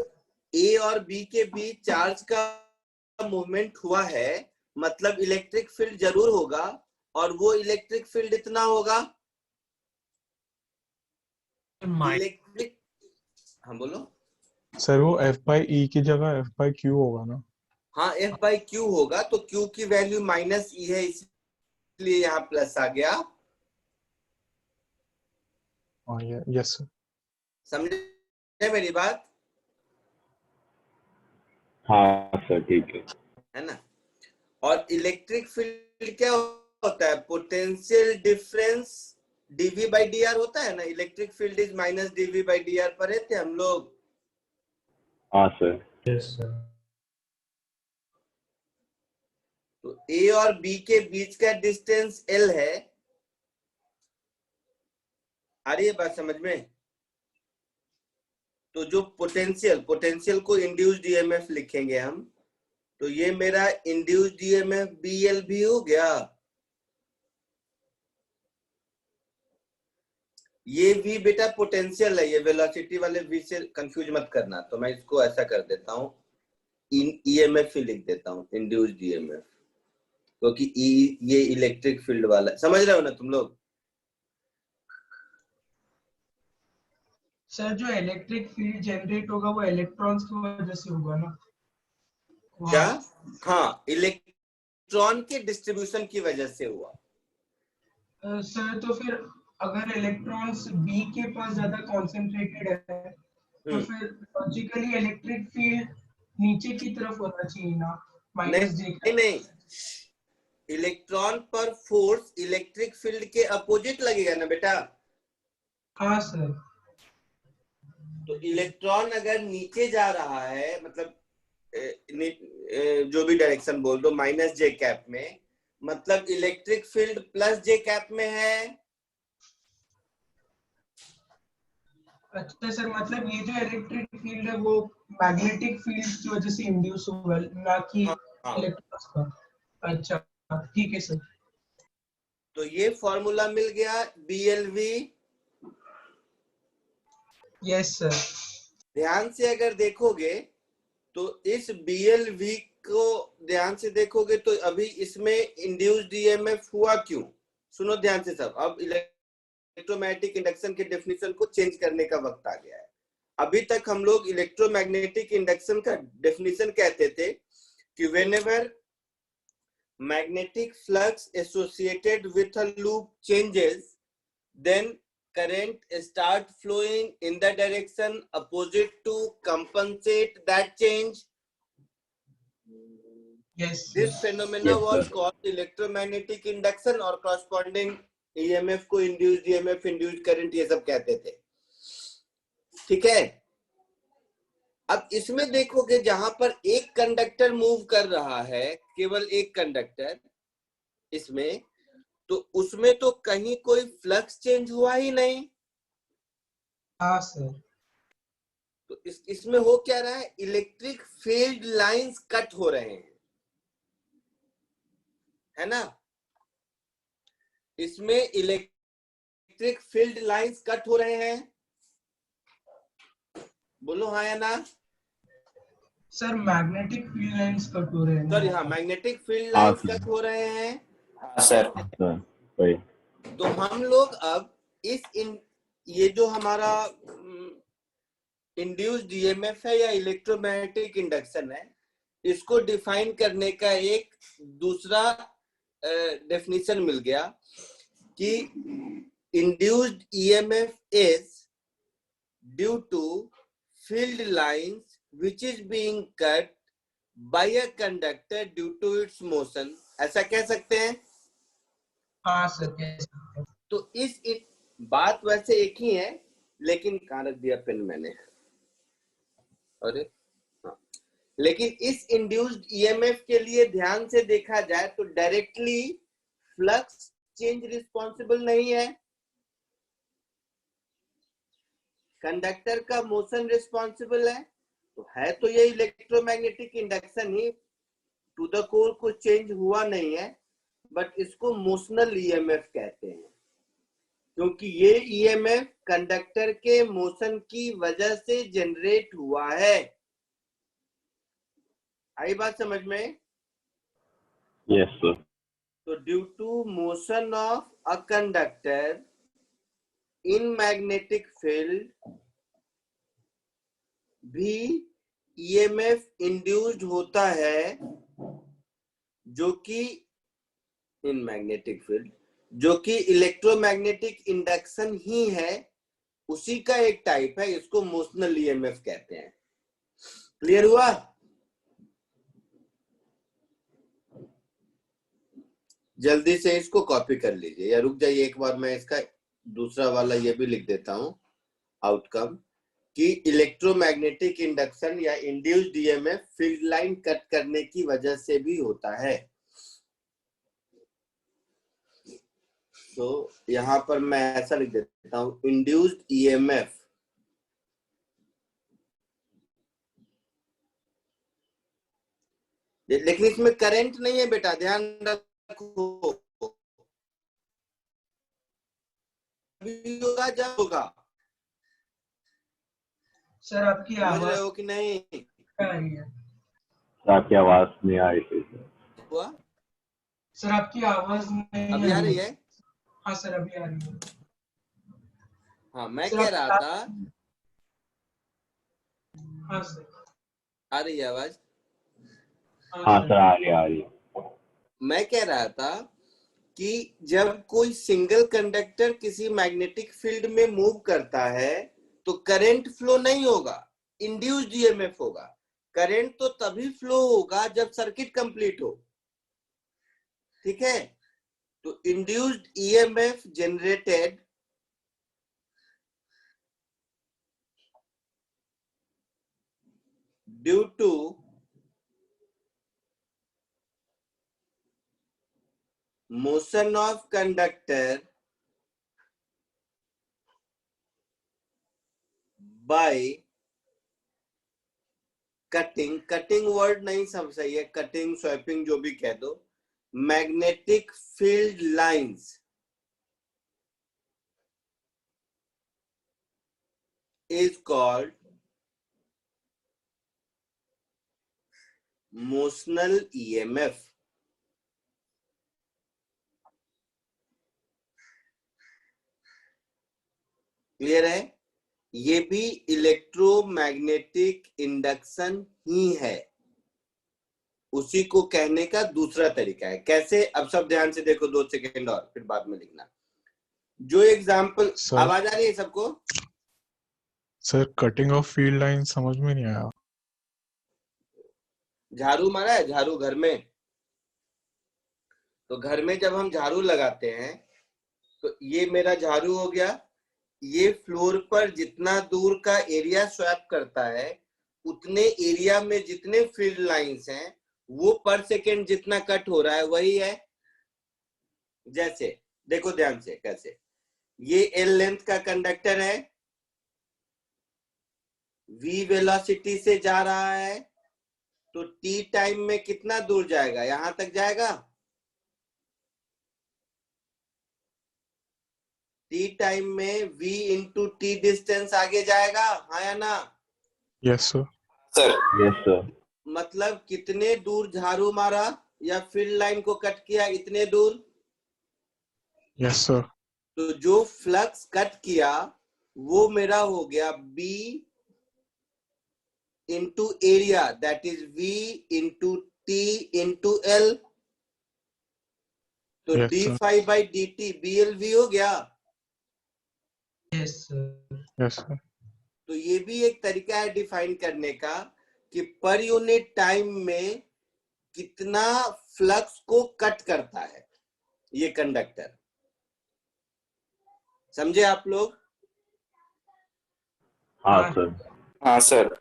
ए और बी के बीच चार्ज का मूवमेंट हुआ है, मतलब इलेक्ट्रिक फील्ड जरूर होगा, और वो इलेक्ट्रिक फील्ड इतना होगा इलेक्ट्रिक। हाँ बोलो। सर वो F by E की जगह F by Q होगा ना? हाँ F by Q होगा, तो Q की वैल्यू माइनस E है, इसलिए यहाँ प्लस आ गया। हाँ यस सर। समझे मेरी बात? हाँ सर ठीक है ना। और इलेक्ट्रिक फील्ड क्या होता है? Potential difference dV by dr होता है ना। Electric field is minus dV by dr पढ़े थे हम लोग। हाँ सर। Yes, sir. तो A और B के बीच का डिस्टेंस L है। आ रही है बात समझ में? तो जो पोटेंशियल को इंड्यूस्ड ईएमएफ लिखेंगे हम, तो ये मेरा इंड्यूस्ड ईएमएफ BL भी हो गया। ये V बेटा पोटेंशियल है, ये वेलोसिटी वाले V से कंफ्यूज मत करना। तो मैं इसको ऐसा कर देता हूँ, ईएमएफ ही लिख देता हूँ, इंड्यूस्ड ईएमएफ, क्योंकि ये इलेक्ट्रिक फील्ड वाला। समझ रहे हो ना तुम लोग? सर जो इलेक्ट्रिक फील्ड जनरेट होगा वो इलेक्ट्रॉन्स की वजह से होगा ना? क्या? हाँ, इलेक्ट्रॉन के डिस्ट्रीब्यूशन की वजह से हुआ। सर तो फिर अगर इलेक्ट्रॉन्स बी के पास ज्यादा कॉन्सेंट्रेटेड है तो फिर लॉजिकली इलेक्ट्रिक फील्ड नीचे की तरफ होना चाहिए ना, माइनस जे। नहीं, इलेक्ट्रॉन पर फोर्स इलेक्ट्रिक फील्ड के अपोजिट लगेगा ना बेटा। हाँ सर। तो इलेक्ट्रॉन अगर नीचे जा रहा है, मतलब जो भी डायरेक्शन बोल दो, माइनस जे कैप में, मतलब इलेक्ट्रिक फील्ड प्लस जे कैप में है। अच्छा सर, मतलब ये जो इलेक्ट्रिक फील्ड है वो मैग्नेटिक फील्ड की वजह से इंड्यूस हुआ, ना कि इलेक्ट्रॉन्स का। अच्छा ठीक है सर। तो ये फॉर्मूला मिल गया BLV। Yes sir. ध्यान से अगर देखोगे तो इस BLV को ध्यान से देखोगे तो अभी इसमें इंड्यूस्ड ईएमएफ हुआ क्यों? सुनो ध्यान से सब। अब इलेक्ट्रोमैग्नेटिक इंडक्शन के डेफिनेशन को चेंज करने का वक्त आ गया है। अभी तक हम लोग इलेक्ट्रोमैग्नेटिक इंडक्शन का डेफिनेशन कहते थे कि whenever magnetic flux associated with a loop changes, then current start flowing in the direction opposite to compensate that change. Yes. This phenomena was called electromagnetic induction, और corresponding EMF को induced EMF, induced current ये सब कहते थे। ठीक है। अब इसमें देखोगे जहां पर एक कंडक्टर मूव कर रहा है, केवल एक कंडक्टर इसमें, तो उसमें तो कहीं कोई फ्लक्स चेंज हुआ ही नहीं। हाँ सर। तो इसमें हो क्या रहा है? इलेक्ट्रिक फील्ड लाइंस कट हो रहे हैं, है ना। इसमें इलेक्ट्रिक फील्ड लाइंस कट हो रहे हैं। बोलो हाँ या ना। Sir magnetic field lines cut हो रहे हैं। सॉरी, हाँ, मैग्नेटिक फील्ड लाइंस कट हो रहे हैं। हाँ सर। तो हम लोग अब ये जो हमारा इंड्यूस्ड ईएमएफ है या इलेक्ट्रोमैग्नेटिक इंडक्शन है, इसको डिफाइन करने का एक दूसरा डेफिनेशन मिल गया कि induced EMF is due to field lines which is being cut by a conductor due to its motion. ऐसा कह सकते हैं? हाँ सर। तो इस बात वैसे एक ही है, लेकिन कहाँ रख दिया पेन मैंने? अरे हाँ, लेकिन इस इंड्यूस्ड ईएमएफ के लिए ध्यान से देखा जाए तो डायरेक्टली फ्लक्स चेंज रिस्पॉन्सिबल नहीं है। कंडक्टर का मोशन रिस्पॉन्सिबल है, तो है तो ये इलेक्ट्रोमैग्नेटिक इंडक्शन ही, टू द कोर कुछ चेंज हुआ नहीं है, बट इसको मोशनल ईएमएफ कहते हैं, क्योंकि ये ईएमएफ कंडक्टर के मोशन की वजह से जनरेट हुआ है। आई बात समझ में? Yes, sir. तो due to motion of a conductor in magnetic field भी ईएमएफ इंड्यूस्ड होता है, जो कि इन मैग्नेटिक फील्ड, जो कि इलेक्ट्रोमैग्नेटिक इंडक्शन ही है, उसी का एक टाइप है, इसको मोशनल ईएमएफ कहते हैं। क्लियर हुआ? जल्दी से इसको कॉपी कर लीजिए, या रुक जाइए एक बार, मैं इसका दूसरा वाला ये भी लिख देता हूं आउटकम, कि इलेक्ट्रोमैग्नेटिक इंडक्शन या induced EMF field line cut करने की वजह से भी होता है। तो यहां पर मैं ऐसा लिख देता हूं, इंड्यूस्ड ईएमएफ लेकिन इसमें करंट नहीं है बेटा, ध्यान रखो, अभी होगा जब होगा। सर आपकी समझ रहे आवाज हो कि नहीं? आ रही है। आपकी आवाज नहीं आ रही थी sir. हुआ? सर आपकी आवाज नहीं अभी आ रही है? हाँ सर अभी आ रही है। हाँ, मैं सर, कह रहा था, हाँ सर आ रही है आवाज? हाँ सर, आ रही है। मैं कह रहा था कि जब कोई सिंगल कंडक्टर किसी मैग्नेटिक फील्ड में मूव करता है तो करंट फ्लो नहीं होगा, इंड्यूस्ड ईएमएफ होगा। करंट तो तभी फ्लो होगा जब सर्किट कंप्लीट हो, ठीक है? तो induced EMF generated due to motion of conductor by cutting word नहीं सब सही है, कटिंग स्वैपिंग जो भी कह दो, magnetic field lines is called motional EMF। Clear है? ये भी इलेक्ट्रोमैग्नेटिक इंडक्शन ही है, उसी को कहने का दूसरा तरीका है। कैसे? अब सब ध्यान से देखो, 2 सेकेंड और फिर बाद में लिखना। जो एग्जाम्पल, आवाज आ रही है सबको? Sir cutting of field line समझ में नहीं आया। झाड़ू मारा है? झाड़ू घर में, तो घर में जब हम झाड़ू लगाते हैं तो ये मेरा झाड़ू हो गया, ये फ्लोर पर जितना दूर का एरिया स्वैप करता है उतने एरिया में जितने फील्ड लाइंस हैं वो पर सेकेंड जितना कट हो रहा है वही है। जैसे देखो ध्यान से कैसे, ये एल लेंथ का कंडक्टर है, v वेलोसिटी से जा रहा है, तो t टाइम में कितना दूर जाएगा? यहां तक जाएगा। t टाइम में v इंटू टी डिस्टेंस आगे जाएगा, हाँ या ना? Yes sir. Yes, sir. मतलब कितने दूर झाड़ू मारा या फील्ड लाइन को कट किया, इतने दूर। Yes sir. तो जो फ्लक्स कट किया वो मेरा हो गया b into area, that is v into t into l। तो Yes, d sir. Five by D T BLV हो गया। Yes sir. Yes sir. तो ये भी एक तरीका है डिफाइन करने का कि पर यूनिट टाइम में कितना फ्लक्स को कट करता है ये कंडक्टर। समझे आप लोग? हाँ सर। हाँ सर।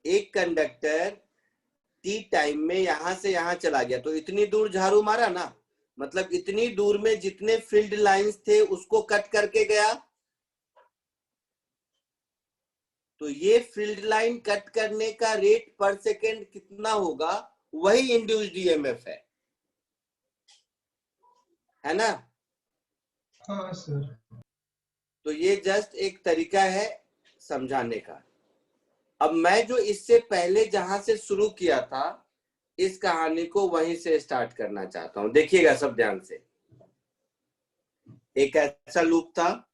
एक कंडक्टर टी टाइम में यहां से यहां चला गया, तो इतनी दूर झाड़ू मारा ना, मतलब इतनी दूर में जितने फील्ड लाइंस थे उसको कट करके गया। तो ये फील्ड लाइन कट करने का रेट पर सेकेंड कितना होगा, वही इंड्यूस्ड ईएमएफ है ना। हाँ सर। तो ये जस्ट एक तरीका है समझाने का। अब मैं जो इससे पहले जहां से शुरू किया था, इस कहानी को वहीं से स्टार्ट करना चाहता हूं। देखिएगा सब ध्यान से। एक ऐसा लूप था,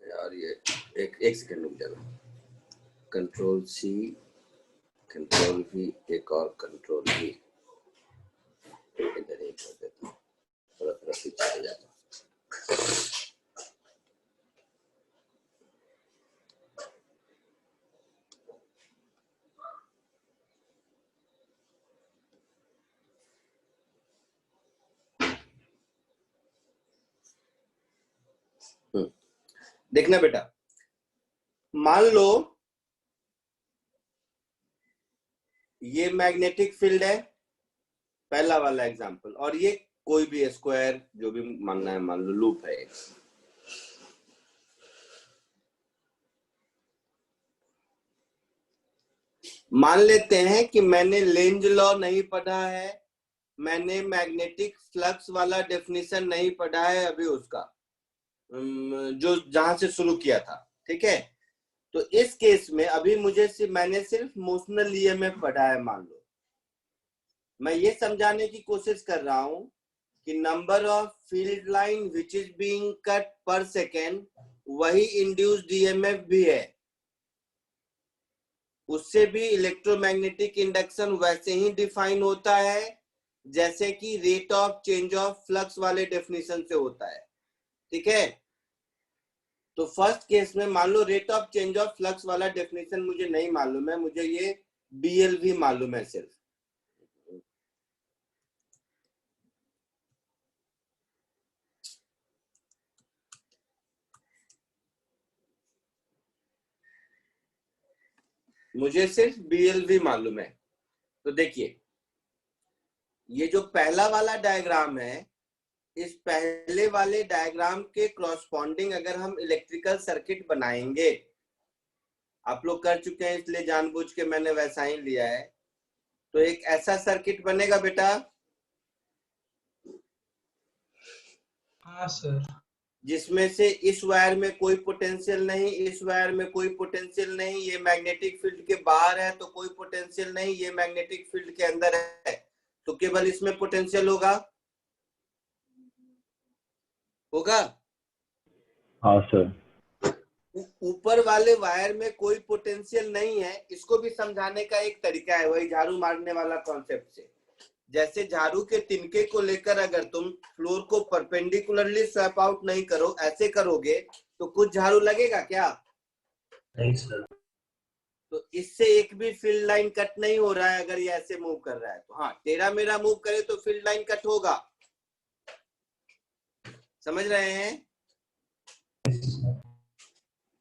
यार ये एक सेकंड रुक जाना। कंट्रोल सी, कंट्रोल वी, एक और कंट्रोल वी, इधर एक कर देता हूं, थोड़ा पीछे चले जाता हूं। देखना बेटा, मान लो ये मैग्नेटिक फील्ड है, पहला वाला एग्जांपल, और ये कोई भी स्क्वायर जो भी मानना है मान लो लूप है। मान लेते हैं कि मैंने लेंज लॉ नहीं पढ़ा है, मैंने मैग्नेटिक फ्लक्स वाला डेफिनेशन नहीं पढ़ा है अभी उसका, जो जहां से शुरू किया था, ठीक है। तो इस केस में अभी मैंने सिर्फ मोशनल ईएमएफ पढ़ा है। मान लो मैं ये समझाने की कोशिश कर रहा हूं कि number of field line which is being cut पर सेकेंड वही इंड्यूस्ड ईएमएफ भी है, उससे भी इलेक्ट्रोमैग्नेटिक इंडक्शन वैसे ही डिफाइन होता है जैसे कि rate of change of flux वाले डेफिनेशन से होता है, ठीक है। तो फर्स्ट केस में मान लो rate of change of flux वाला डेफिनेशन मुझे नहीं मालूम है, मुझे ये बीएलवी मालूम है सिर्फ। मुझे सिर्फ बीएलवी मालूम है। तो देखिए, ये जो पहला वाला डायग्राम है, इस पहले वाले डायग्राम के क्रॉसपॉन्डिंग अगर हम इलेक्ट्रिकल सर्किट बनाएंगे, आप लोग कर चुके हैं इसलिए जानबूझ के मैंने वैसा ही लिया है, तो एक ऐसा सर्किट बनेगा बेटा। हाँ सर। जिसमें से इस वायर में कोई पोटेंशियल नहीं, इस वायर में कोई पोटेंशियल नहीं, ये मैग्नेटिक फील्ड के बाहर है तो कोई पोटेंशियल नहीं, ये मैग्नेटिक फील्ड के अंदर है तो केवल इसमें पोटेंशियल होगा। हाँ सर। ऊपर वाले वायर में कोई पोटेंशियल नहीं है, इसको भी समझाने का एक तरीका है, वही झाड़ू मारने वाला कॉन्सेप्ट से। जैसे झाड़ू के तिनके को लेकर अगर तुम फ्लोर को परपेंडिकुलरली स्वैप आउट नहीं करो, ऐसे करोगे तो कुछ झाड़ू लगेगा क्या? नहीं सर। तो इससे एक भी फील्ड लाइन कट नहीं हो रहा है अगर ये ऐसे मूव कर रहा है तो। हाँ, तेरा मेरा मूव करे तो फील्ड लाइन कट होगा, समझ रहे हैं?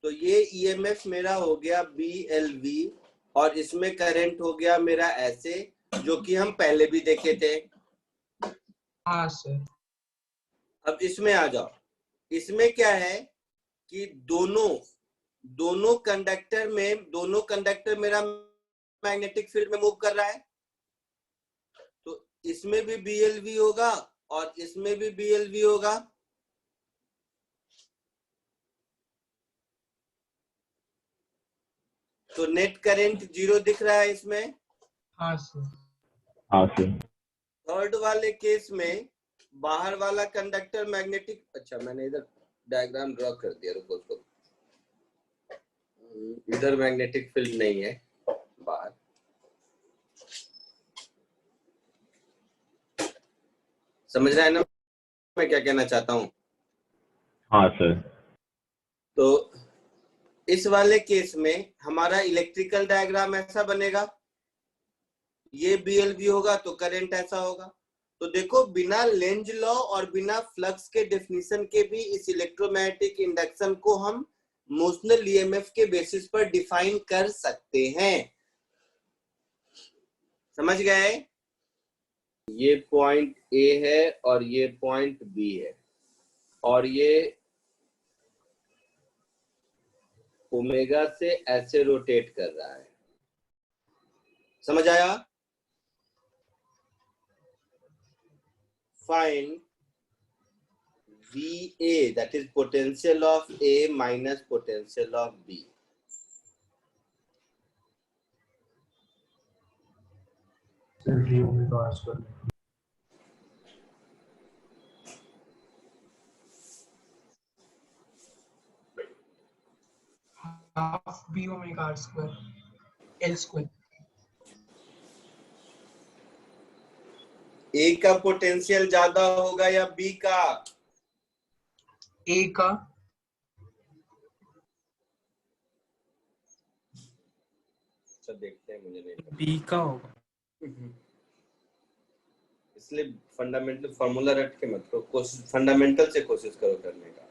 तो ये ईएमएफ मेरा हो गया BLV और इसमें करंट हो गया मेरा ऐसे, जो कि हम पहले भी देखे थे। हाँ सर। अब इसमें आ जाओ। इसमें क्या है कि दोनों कंडक्टर मेरा मैग्नेटिक फील्ड में मूव कर रहा है, तो इसमें भी BLV होगा और इसमें भी BLV होगा। तो नेट करंट 0 दिख रहा है इसमें। हाँ सर। हाँ सर। थर्ड वाले केस में बाहर वाला कंडक्टर मैग्नेटिक, अच्छा मैंने इधर डायग्राम ड्रॉ कर दिया, रुको उसको, इधर मैग्नेटिक फील्ड नहीं है बाहर। समझ रहा है ना मैं क्या कहना चाहता हूँ? हाँ सर। तो इस वाले केस में हमारा इलेक्ट्रिकल डायग्राम ऐसा बनेगा, ये BLV होगा तो करंट ऐसा होगा। तो देखो, बिना लेंज लॉ और बिना फ्लक्स के डेफिनेशन के भी इस इलेक्ट्रोमैग्नेटिक इंडक्शन को हम मोशनल ईएमएफ के बेसिस पर डिफाइन कर सकते हैं। समझ गए? ये पॉइंट A है और ये पॉइंट B है और ये ओमेगा से ऐसे रोटेट कर रहा है। समझ आया? Find VA, that is potential of A minus potential of B. Sir, d omega r square. Half b omega r square l square. A का पोटेंशियल ज्यादा होगा या B का? a का। सब देखते हैं, मुझे नहीं पता। बी का होगा। इसलिए फंडामेंटल फार्मूला रट के मत करो, कोशिश फंडामेंटल से कोशिश करो करने का।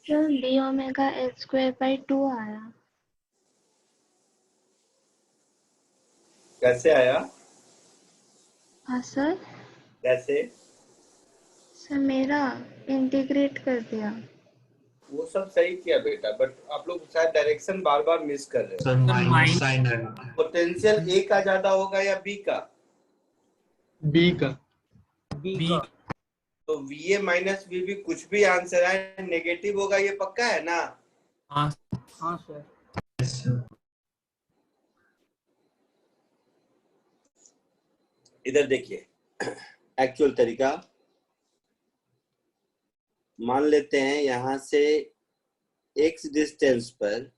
Sir d omega l square by 2 आया। कैसे आया? हाँ सर। कैसे? सर मेरा इंटीग्रेट कर दिया। वो सब सही किया बेटा, बट आप लोग शायद डायरेक्शन बार बार मिस कर रहे Sir, minus minus- sign है। पोटेंशियल A का ज्यादा होगा या B का? बी का। बी तो VA माइनस VB कुछ भी आंसर है नेगेटिव होगा, ये पक्का है ना? हाँ हाँ सर। Yes, sir. इधर देखिए एक्चुअल तरीका। मान लेते हैं यहां से x डिस्टेंस पर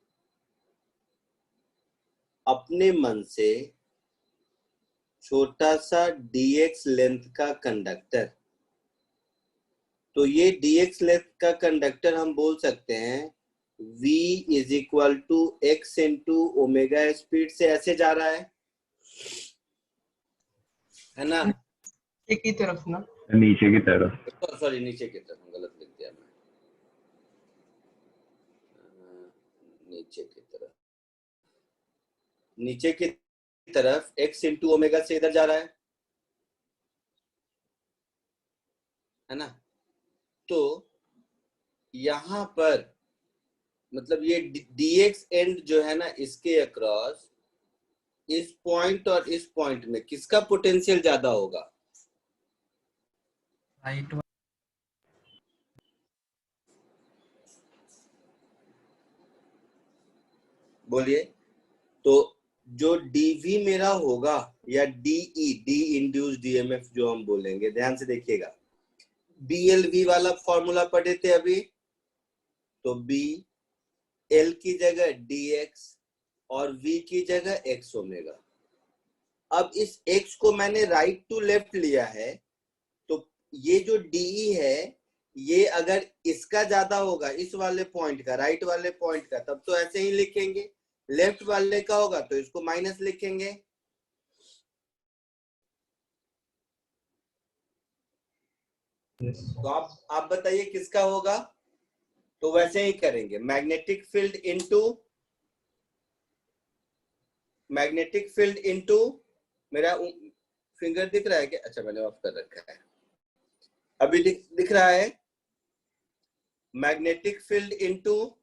अपने मन से छोटा सा dx लेंथ का कंडक्टर, तो ये dx लेंथ का कंडक्टर हम बोल सकते हैं v is equal to x into omega speed से ऐसे जा रहा है ना? एक ही तरफ ना। नीचे की तरफ। सॉरी नीचे की तरफ, गलत लिख दिया मैं। नीचे की तरफ x इंटू ओमेगा से इधर जा रहा है ना? तो यहां पर मतलब ये dx एंड जो है ना, इसके अक्रॉस इस पॉइंट और इस पॉइंट में किसका पोटेंशियल ज्यादा होगा? राइट। बोलिए। तो जो dv मेरा होगा या de, डी इंड्यूस्ड डीएमएफ जो हम बोलेंगे, ध्यान से देखिएगा। BLV वाला फॉर्मूला पढ़े थे अभी, तो B L की जगह dx और V की जगह x ओमेगा। अब इस x को मैंने राइट टू लेफ्ट लिया है, तो ये जो DE है ये अगर इसका ज्यादा होगा, इस वाले पॉइंट का, राइट वाले पॉइंट का, तब तो ऐसे ही लिखेंगे। लेफ्ट वाले का होगा तो इसको माइनस लिखेंगे। Yes. तो आप बताइए किसका होगा? तो वैसे ही करेंगे, मैग्नेटिक फील्ड इनटू मेरा फिंगर दिख रहा है क्या? अच्छा मैंने ऑफ कर रखा है, अभी दिख रहा है। मैग्नेटिक फील्ड इनटू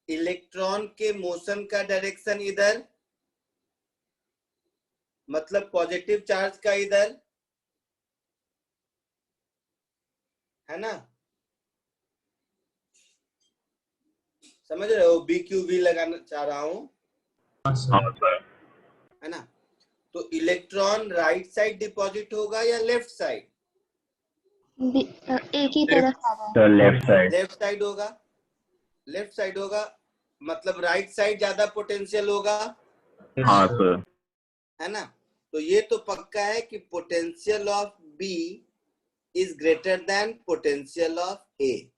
इलेक्ट्रॉन के मोशन का डायरेक्शन इधर, मतलब पॉजिटिव चार्ज का इधर, है ना? समझ रहे हो? BQV लगाना चाह रहा हूं, हाँ, sir. है ना? तो इलेक्ट्रॉन राइट साइड डिपॉजिट होगा या लेफ्ट साइड? एक ही तरफ आ रहा है। तो लेफ्ट साइड। लेफ्ट साइड होगा। लेफ्ट साइड होगा मतलब राइट साइड ज्यादा पोटेंशियल होगा, Yes, हाँ sir. सर। है ना? तो ये तो पक्का है कि potential of B is greater than potential of A।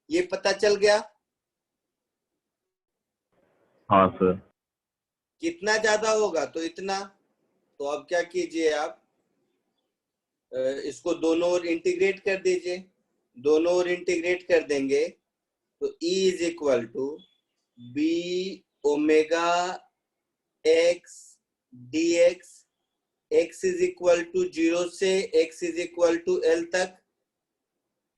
ये पता चल गया? हाँ सर। कितना ज्यादा होगा तो इतना। तो अब क्या कीजिए आप, इसको दोनों ओर इंटीग्रेट कर दीजिए। दोनों ओर इंटीग्रेट कर देंगे तो E is equal to B omega x d x is equal to 0 से x is equal to L तक।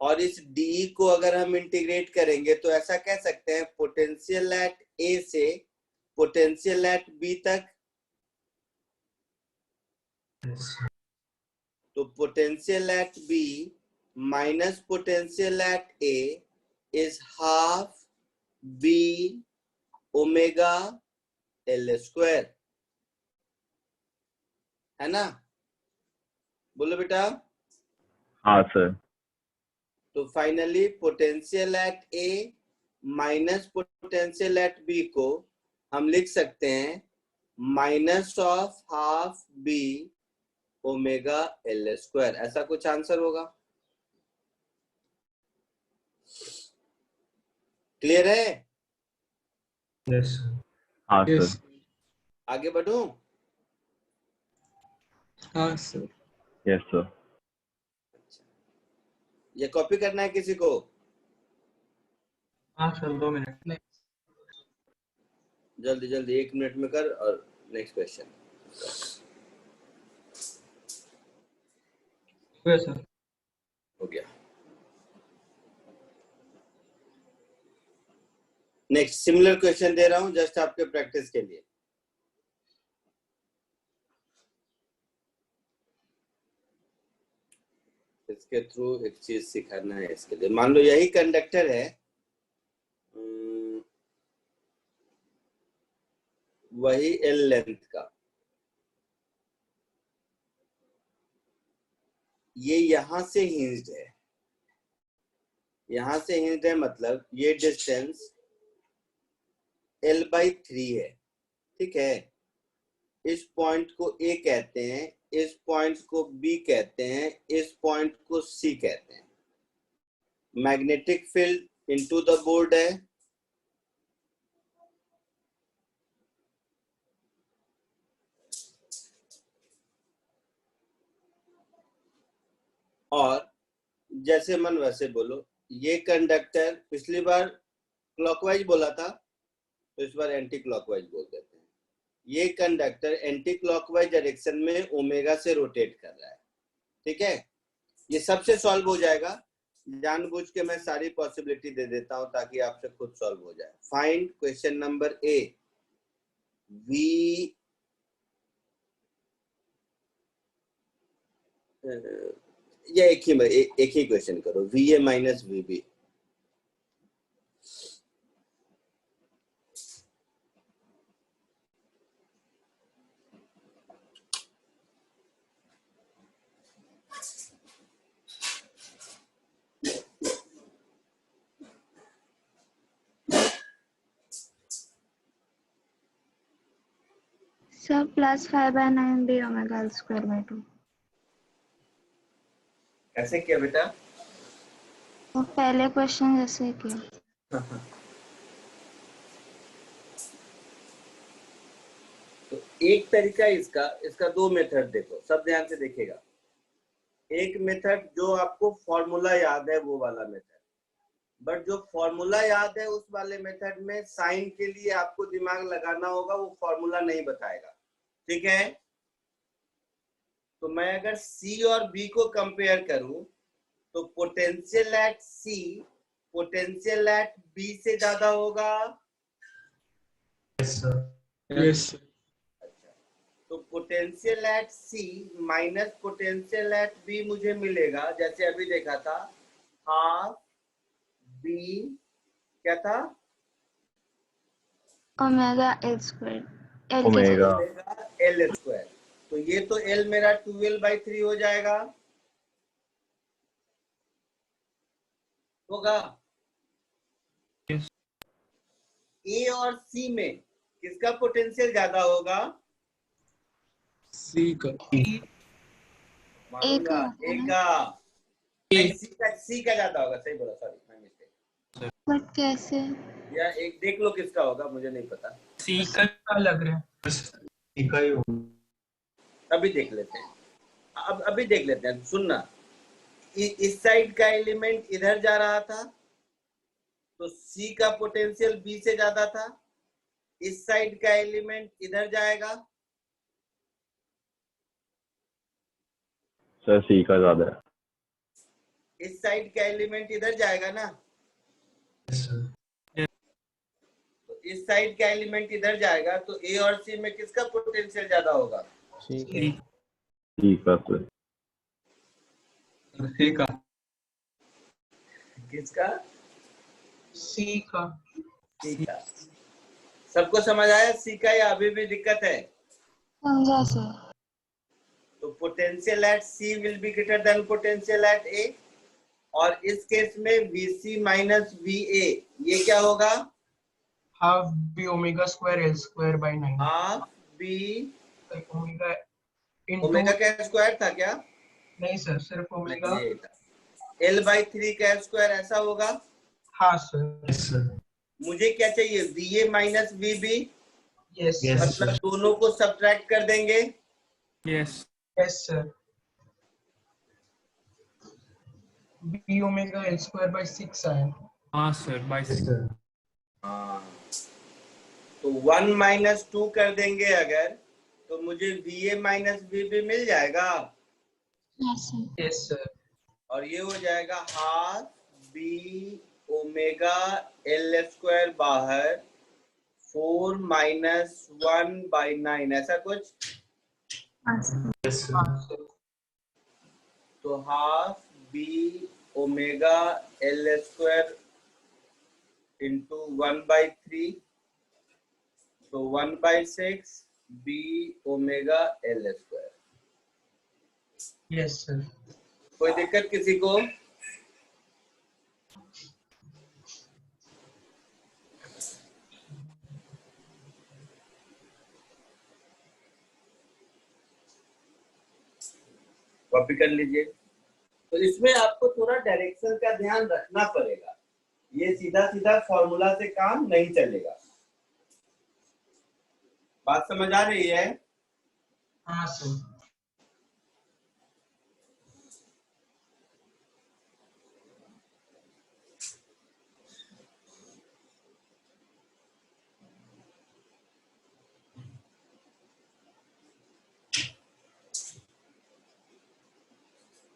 और इस डी को अगर हम इंटीग्रेट करेंगे तो ऐसा कह सकते हैं पोटेंशियल एट A से पोटेंशियल एट B तक। Yes. तो potential eight B minus potential at A is half B omega L square, है ना? बोलो बेटा। हाँ सर। तो finally potential at A minus potential at B को हम लिख सकते हैं minus of half B omega L square. ऐसा कुछ आंसर होगा। क्लियर है? Yes, sir. हाँ Yes. सर। आगे बढ़ूं? हाँ सर। Yes sir. ये कॉपी करना है किसी को? हाँ सर 2 मिनट। जल्दी जल्दी 1 मिनट में कर। और नेक्स्ट क्वेश्चन। सर हो गया। नेक्स्ट सिमिलर क्वेश्चन दे रहा हूं जस्ट आपके प्रैक्टिस के लिए। इसके थ्रू एक चीज सिखाना है इसके लिए। मान लो यही कंडक्टर है, वही L लेंथ का, ये यहां से हिंज्ड है। यहां से हिंज्ड है मतलब ये डिस्टेंस L/3 है, ठीक है। इस पॉइंट को A कहते हैं, इस पॉइंट को B कहते हैं, इस पॉइंट को C कहते हैं। Magnetic field into the board है, और जैसे मन वैसे बोलो। ये कंडक्टर पिछली बार क्लॉकवाइज बोला था तो इस बार एंटी क्लॉकवाइज बोल देते हैं। ये कंडक्टर एंटी क्लॉकवाइज डायरेक्शन में ओमेगा से रोटेट कर रहा है, ठीक है। ये सबसे सॉल्व हो जाएगा। जानबूझ के मैं सारी पॉसिबिलिटी दे देता हूं ताकि आपसे खुद सॉल्व हो जाए। Find question number A V या एक ही क्वेश्चन करो। VA minus VB। Sir plus 5/9 B omega L square by 2। कैसे किया बेटा? वो पहले क्वेश्चन जैसे किया। तो एक तरीका इसका 2 मेथड देखो, सब ध्यान से देखेगा। एक मेथड जो आपको फॉर्मूला याद है वो वाला मेथड, बट जो फॉर्मूला याद है उस वाले मेथड में साइन के लिए आपको दिमाग लगाना होगा, वो फॉर्मूला नहीं बताएगा, ठीक है। तो मैं अगर C और B को कंपेयर करूं तो potential eight C potential at B से ज्यादा होगा। Yes, sir. Yes, sir. अच्छा, तो potential eight C minus potential at B मुझे मिलेगा, जैसे अभी देखा था, हाफ B क्या था? Omega L square. L के ओमेगा L स्क्वायर। तो ये तो L मेरा 2L/3 हो जाएगा, होगा। Yes. A और C में किसका पोटेंशियल ज्यादा होगा? C का। मानूंगा A का। नहीं, C का ज्यादा होगा। सही बोला, सॉरी माय मिस्टेक। बट कैसे? या एक देख लो किसका होगा, मुझे नहीं पता। सी का लग रहा है। इका ही होगा। अभी देख लेते हैं, अब अभी देख लेते हैं। सुनना, इस साइड का एलिमेंट इधर जा रहा था तो सी का पोटेंशियल बी से ज्यादा था। इस साइड का एलिमेंट इधर जाएगा, सर सी का ज्यादा है। इस साइड का एलिमेंट इधर जाएगा ना, Yes, sir. तो इस साइड का एलिमेंट इधर जाएगा, तो ए और सी में किसका पोटेंशियल ज्यादा होगा? सी सी का सर। सी का किसका? सी का। सी का। सबको समझ आया सी का, या अभी भी दिक्कत है? समझा सर। तो potential at C will be greater than potential at A, और इस केस में VC माइनस VA, ये क्या होगा? Half B omega square L square by 9। Half B omega omega का स्क्वायर था क्या? नहीं सर, सिर्फ ओमेगा। ये था L/3 का स्क्वायर, ऐसा होगा। हाँ सर। Yes, sir. मुझे क्या चाहिए? VA minus VB, yes Yes, मतलब sir. दोनों को सब्ट्रैक्ट कर देंगे। Yes yes sir. B omega L square by 6 आया। हाँ सर बाय Yes, sir. हाँ, तो 1 माइनस 2 कर देंगे अगर, तो मुझे VA माइनस VB मिल जाएगा। Yes sir. और ये हो जाएगा half B omega L square बाहर 4 माइनस 1 बाई 9, ऐसा कुछ। Yes, sir. तो half B omega L square into 1/3, तो 1/6 B omega L square. Yes sir. कोई दिक्कत किसी को? कॉपी कर लीजिए। तो इसमें आपको थोड़ा डायरेक्शन का ध्यान रखना पड़ेगा, ये सीधा सीधा फॉर्मूला से काम नहीं चलेगा। बात समझ आ रही है? हाँ सर।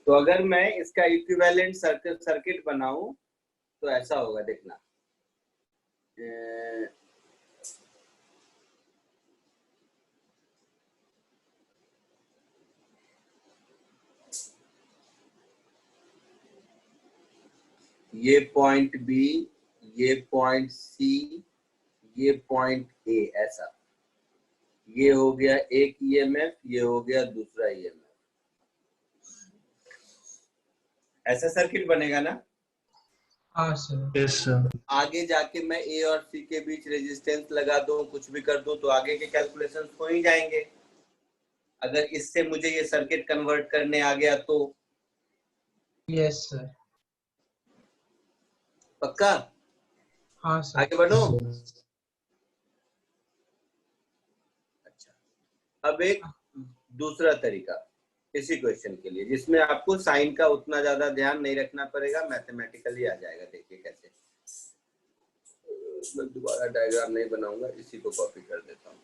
तो अगर मैं इसका इक्विवेलेंट सर्किट बनाऊं तो ऐसा होगा, देखना। ये पॉइंट बी, ये पॉइंट सी, ये पॉइंट ए, ऐसा। ये हो गया एक ईएमएफ, ये हो गया दूसरा ईएमएफ। ऐसा सर्किट बनेगा ना? हाँ सर। Yes, sir. आगे जाके मैं ए और सी के बीच रेजिस्टेंस लगा दूं, कुछ भी कर दूं, तो आगे के कैलकुलेशंस हो ही जाएंगे। अगर इससे मुझे ये सर्किट कन्वर्ट करने आ गया तो। Yes sir. पक्का? हाँ सर। आगे बढ़ो। Yes, sir. अच्छा, अब एक दूसरा तरीका इसी क्वेश्चन के लिए, जिसमें आपको साइन का उतना ज्यादा ध्यान नहीं रखना पड़ेगा, मैथमेटिकली आ जाएगा। देखिए कैसे। मैं दोबारा डायग्राम नहीं बनाऊंगा, इसी को कॉपी कर देता हूँ।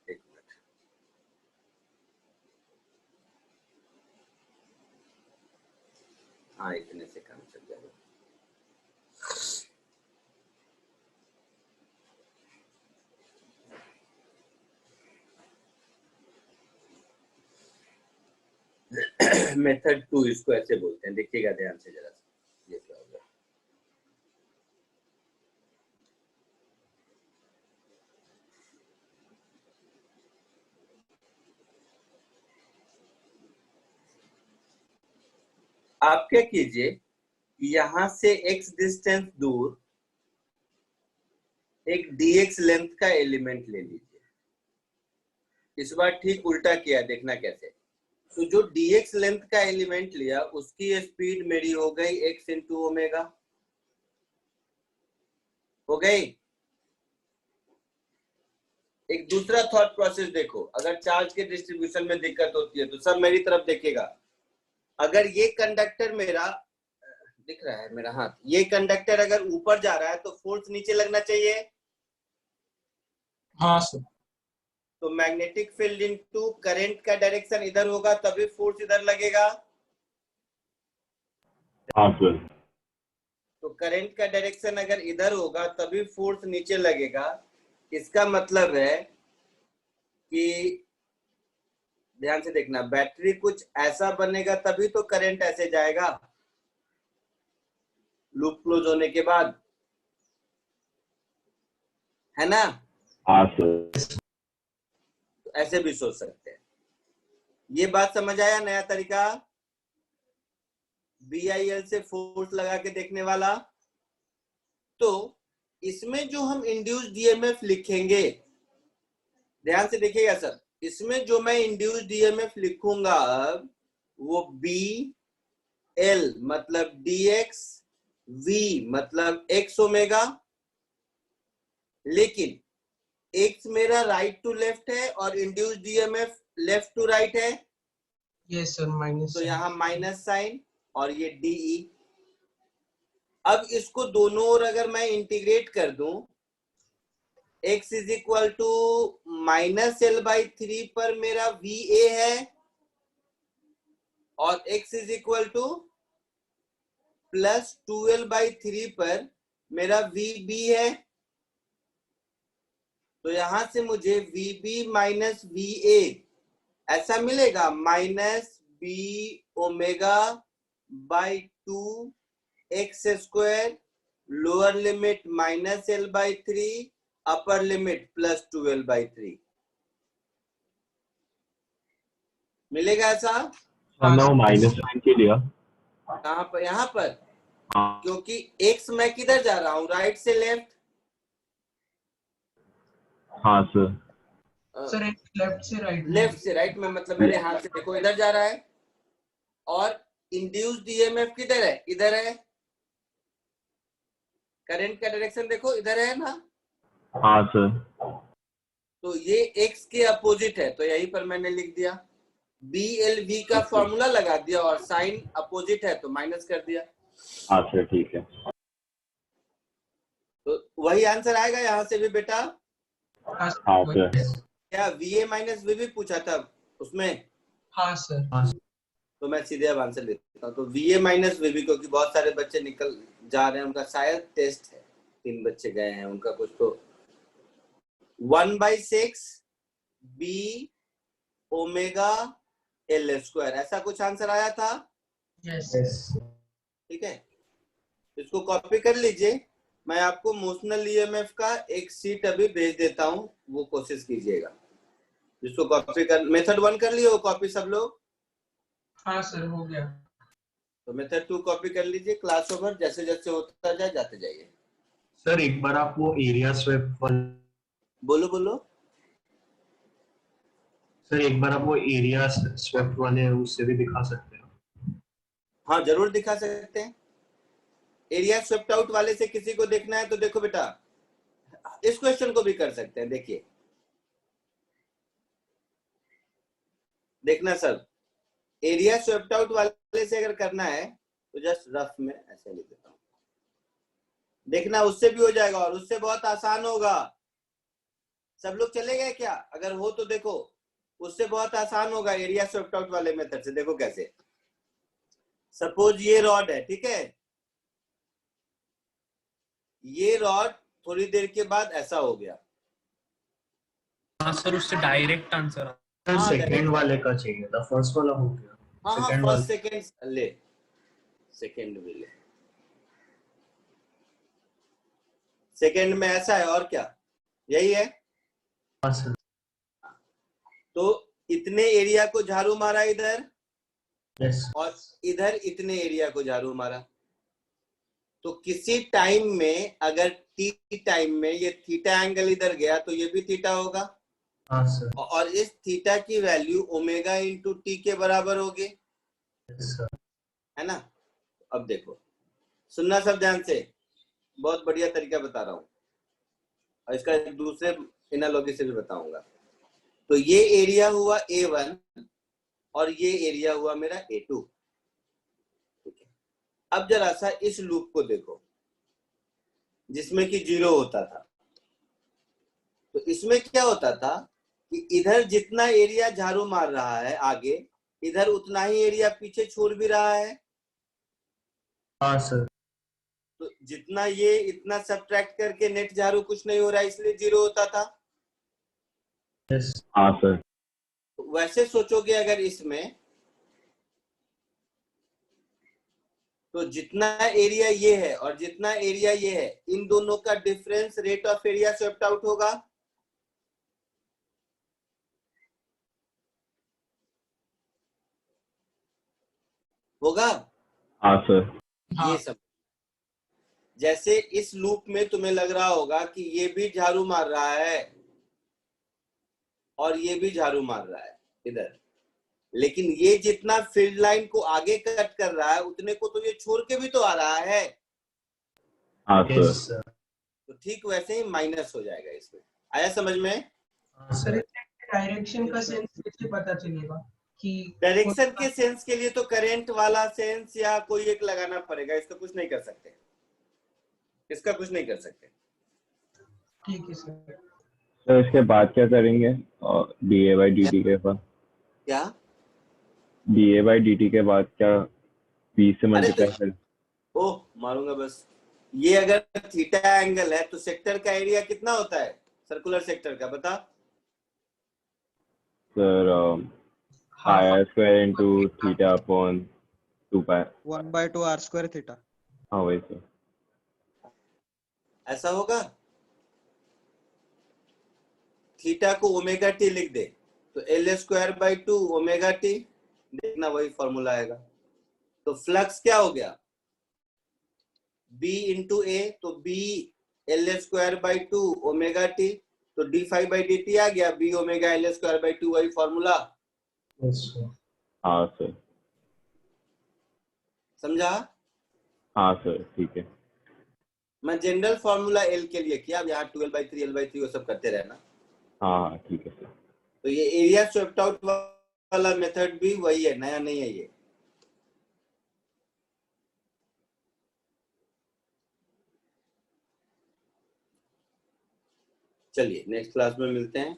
एक मिनट। हाँ, इतने से काम चल जाएगा। मेथड 2 इसको ऐसे बोलते हैं, देखिएगा ध्यान से जरा। ये क्या होगा? आप क्या कीजिए, यहां से x डिस्टेंस दूर एक dx लेंथ का एलिमेंट ले लीजिए। इस बार ठीक उल्टा किया, देखना कैसे। तो जो dx लेंथ का एलिमेंट लिया उसकी स्पीड मेरी हो गई x इंटू ओमेगा, हो गई। एक दूसरा थॉट प्रोसेस देखो, अगर चार्ज के डिस्ट्रीब्यूशन में दिक्कत होती है तो सब मेरी तरफ देखेगा। अगर ये कंडक्टर मेरा दिख रहा है, मेरा हाथ, ये कंडक्टर अगर ऊपर जा रहा है तो फोर्स नीचे लगना चाहिए। हाँ सर। तो मैग्नेटिक फील्ड इनटू करंट का डायरेक्शन इधर होगा तभी फोर्स इधर लगेगा। हाँ सर। तो करंट का डायरेक्शन अगर इधर होगा तभी फोर्स नीचे लगेगा। इसका मतलब है कि ध्यान से देखना, बैटरी कुछ ऐसा बनेगा तभी तो करंट ऐसे जाएगा लूप क्लोज होने के बाद, है ना। हाँ सर। तो ऐसे भी सोच सकते हैं। ये बात समझ आया, नया तरीका BIL से फोर्स लगा के देखने वाला। तो इसमें जो हम इंड्यूस्ड ईएमएफ लिखेंगे, ध्यान से देखिएगा सर, इसमें जो मैं इंड्यूस्ड ईएमएफ लिखूंगा अब वो BL मतलब DX, V मतलब X ओमेगा, लेकिन X मेरा राइट टू लेफ्ट है और induced EMF left to right है। Yes sir, minus. तो यहाँ माइनस साइन और ये DE। अब इसको दोनों ओर अगर मैं इंटीग्रेट कर दूं, x is equal to -L/3 पर मेरा VA है और x is equal to +2L/3 पर मेरा VB है। तो यहां से मुझे VB माइनस VA ऐसा मिलेगा, -B ω/2 x², lower limit -L/3, upper limit +2L/3 मिलेगा ऐसा। हमने वो माइनस साइन के लिया। कहां पर? यहाँ पर। हाँ। क्योंकि x मैं किधर जा रहा हूँ, राइट से लेफ्ट। हाँ सर। सर लेफ्ट से राइट। लेफ्ट से राइट में मतलब मेरे हाथ से देखो इधर जा रहा है, और इंड्यूस्ड ईएमएफ किधर है, इधर है। करंट का डायरेक्शन देखो इधर है ना। हाँ सर। तो ये x के अपोजिट है, तो यहीं पर मैंने लिख दिया। BLV का फॉर्मूला लगा दिया और साइन अपोजिट है तो माइनस कर दिया। हाँ सर ठीक है। तो वही आंसर आएगा यहाँ से भी बेटा। हाँ सर। क्या VA माइनस VB पूछा था उसमें? हाँ सर। तो मैं सीधे अब आंसर देता हूँ। तो VA माइनस VB, क्योंकि बहुत सारे बच्चे निकल जा रहे हैं, उनका शायद टेस्ट है, 3 बच्चे गए हैं उनका कुछ, तो 1/6 B ओमेगा L², ऐसा कुछ आंसर आया था। यस। ठीक है, इसको कॉपी कर लीजिए। मैं आपको मोशनल ईएमएफ का एक शीट अभी भेज देता हूँ, वो कोशिश कीजिएगा। जिसको कॉपी कर, मेथड 1 कर लिए हो कॉपी सब लोग? हाँ सर, हो गया। तो मेथड 2 कॉपी कर लीजिए। क्लास ओवर जैसे जैसे होता जाए जाते जाइए। सर एक बार आप वो एरिया स्वेप बोलो बोलो। सर एक बार आप वो एरिया स्वेप्ट वाले उससे भी दिखा सकते हैं? हाँ जरूर दिखा सकते हैं। एरिया स्वेप्ट आउट वाले से किसी को देखना है तो देखो बेटा, इस क्वेश्चन को भी कर सकते हैं। देखिए देखना सर, एरिया स्वेप्ट आउट वाले से अगर करना है तो जस्ट रफ में ऐसे लिख देता हूं, देखना उससे भी हो जाएगा और उससे बहुत आसान होगा। सब लोग चले गए क्या? अगर हो तो देखो, उससे बहुत आसान होगा एरिया स्वेप्ट आउट वाले मेथड से। देखो कैसे, सपोज ये रॉड है, ठीक है, ये रॉड थोड़ी देर के बाद ऐसा हो गया। हाँ सर, उससे डायरेक्ट आंसर। सर सेकंड वाले का चाहिए था, फर्स्ट वाला हो गया। हाँ हाँ, सेकंड फर्स्ट सेकंड ले, सेकंड भी ले। सेकंड में ऐसा है और क्या, यही है। हाँ सर। तो इतने एरिया को झाड़ू मारा इधर, यस, और इधर इतने एरिया को झाड़ू मारा। तो किसी टाइम में अगर टी टाइम में ये थीटा एंगल इधर गया तो ये भी थीटा होगा। हाँ सर। और इस थीटा की वैल्यू ओमेगा इंटू टी के बराबर होगी, यस सर। है ना। अब देखो, सुनना सब ध्यान से, बहुत बढ़िया तरीका बता रहा हूँ और इसका एक दूसरे एनालॉजी से भी बताऊंगा। तो ये एरिया हुआ A1 और ये एरिया हुआ मेरा A2। ठीक है, अब जरा सा इस लूप को देखो जिसमें कि 0 होता था। तो इसमें क्या होता था कि इधर जितना एरिया झाड़ू मार रहा है आगे, इधर उतना ही एरिया पीछे छोड़ भी रहा है। हाँ सर। तो जितना ये इतना सब्ट्रैक्ट करके नेट झाड़ू कुछ नहीं हो रहा है, इसलिए 0 होता था। यस। हाँ सर। तो वैसे सोचोगे अगर इसमें, तो जितना एरिया ये है और जितना एरिया ये है, इन दोनों का difference rate of area swept out होगा। होगा। हाँ सर। ये सब जैसे इस लूप में तुम्हें लग रहा होगा कि ये भी झाड़ू मार रहा है और ये भी झाड़ू मार रहा है इधर, लेकिन ये जितना फील्ड लाइन को आगे कट कर रहा है उतने को तो ये छोड़ के भी तो आ रहा है। हाँ यस सर। सर। तो ठीक वैसे ही माइनस हो जाएगा इसमें। आया समझ में? हाँ सर सर। डायरेक्शन का सेंस कैसे पता चलेगा कि डायरेक्शन के सेंस के लिए तो करंट वाला सेंस या कोई एक लगाना पड़ेगा, इसका कुछ नहीं कर सकते, इसका कुछ नहीं कर सकते। ठीक है सर। तो इसके बाद क्या करेंगे? और dA/dt के बाद क्या? dA/dt के बाद क्या b से अरे मल्टीप्लाई तो कर? ओह मारूंगा बस। ये अगर थीटा एंगल है तो सेक्टर का एरिया कितना होता है सर्कुलर सेक्टर का, बता। Sir r² into theta upon 2 pi। 1/2 r² theta. हाँ वही सर। ऐसा होगा। थीटा को ओमेगा टी लिख दे तो L²/2 ओमेगा टी, देखना वही फॉर्मूला आएगा। तो फ्लक्स क्या हो गया, B इंटू ए, तो B L²/2 ओमेगा टी, तो d∅dt आ गया, B ओमेगा L²/2, वही फॉर्मूला। Yes sir. हाँ सर। समझा? हाँ सर ठीक है। मैं जनरल फॉर्मूला L के लिए किया, अब यहाँ 12/3 L/3 वो सब करते रहना। हाँ हाँ ठीक है सर। तो ये एरिया स्वेप्ट आउट वाला मेथड भी वही है, नया नहीं है ये। चलिए नेक्स्ट क्लास में मिलते हैं।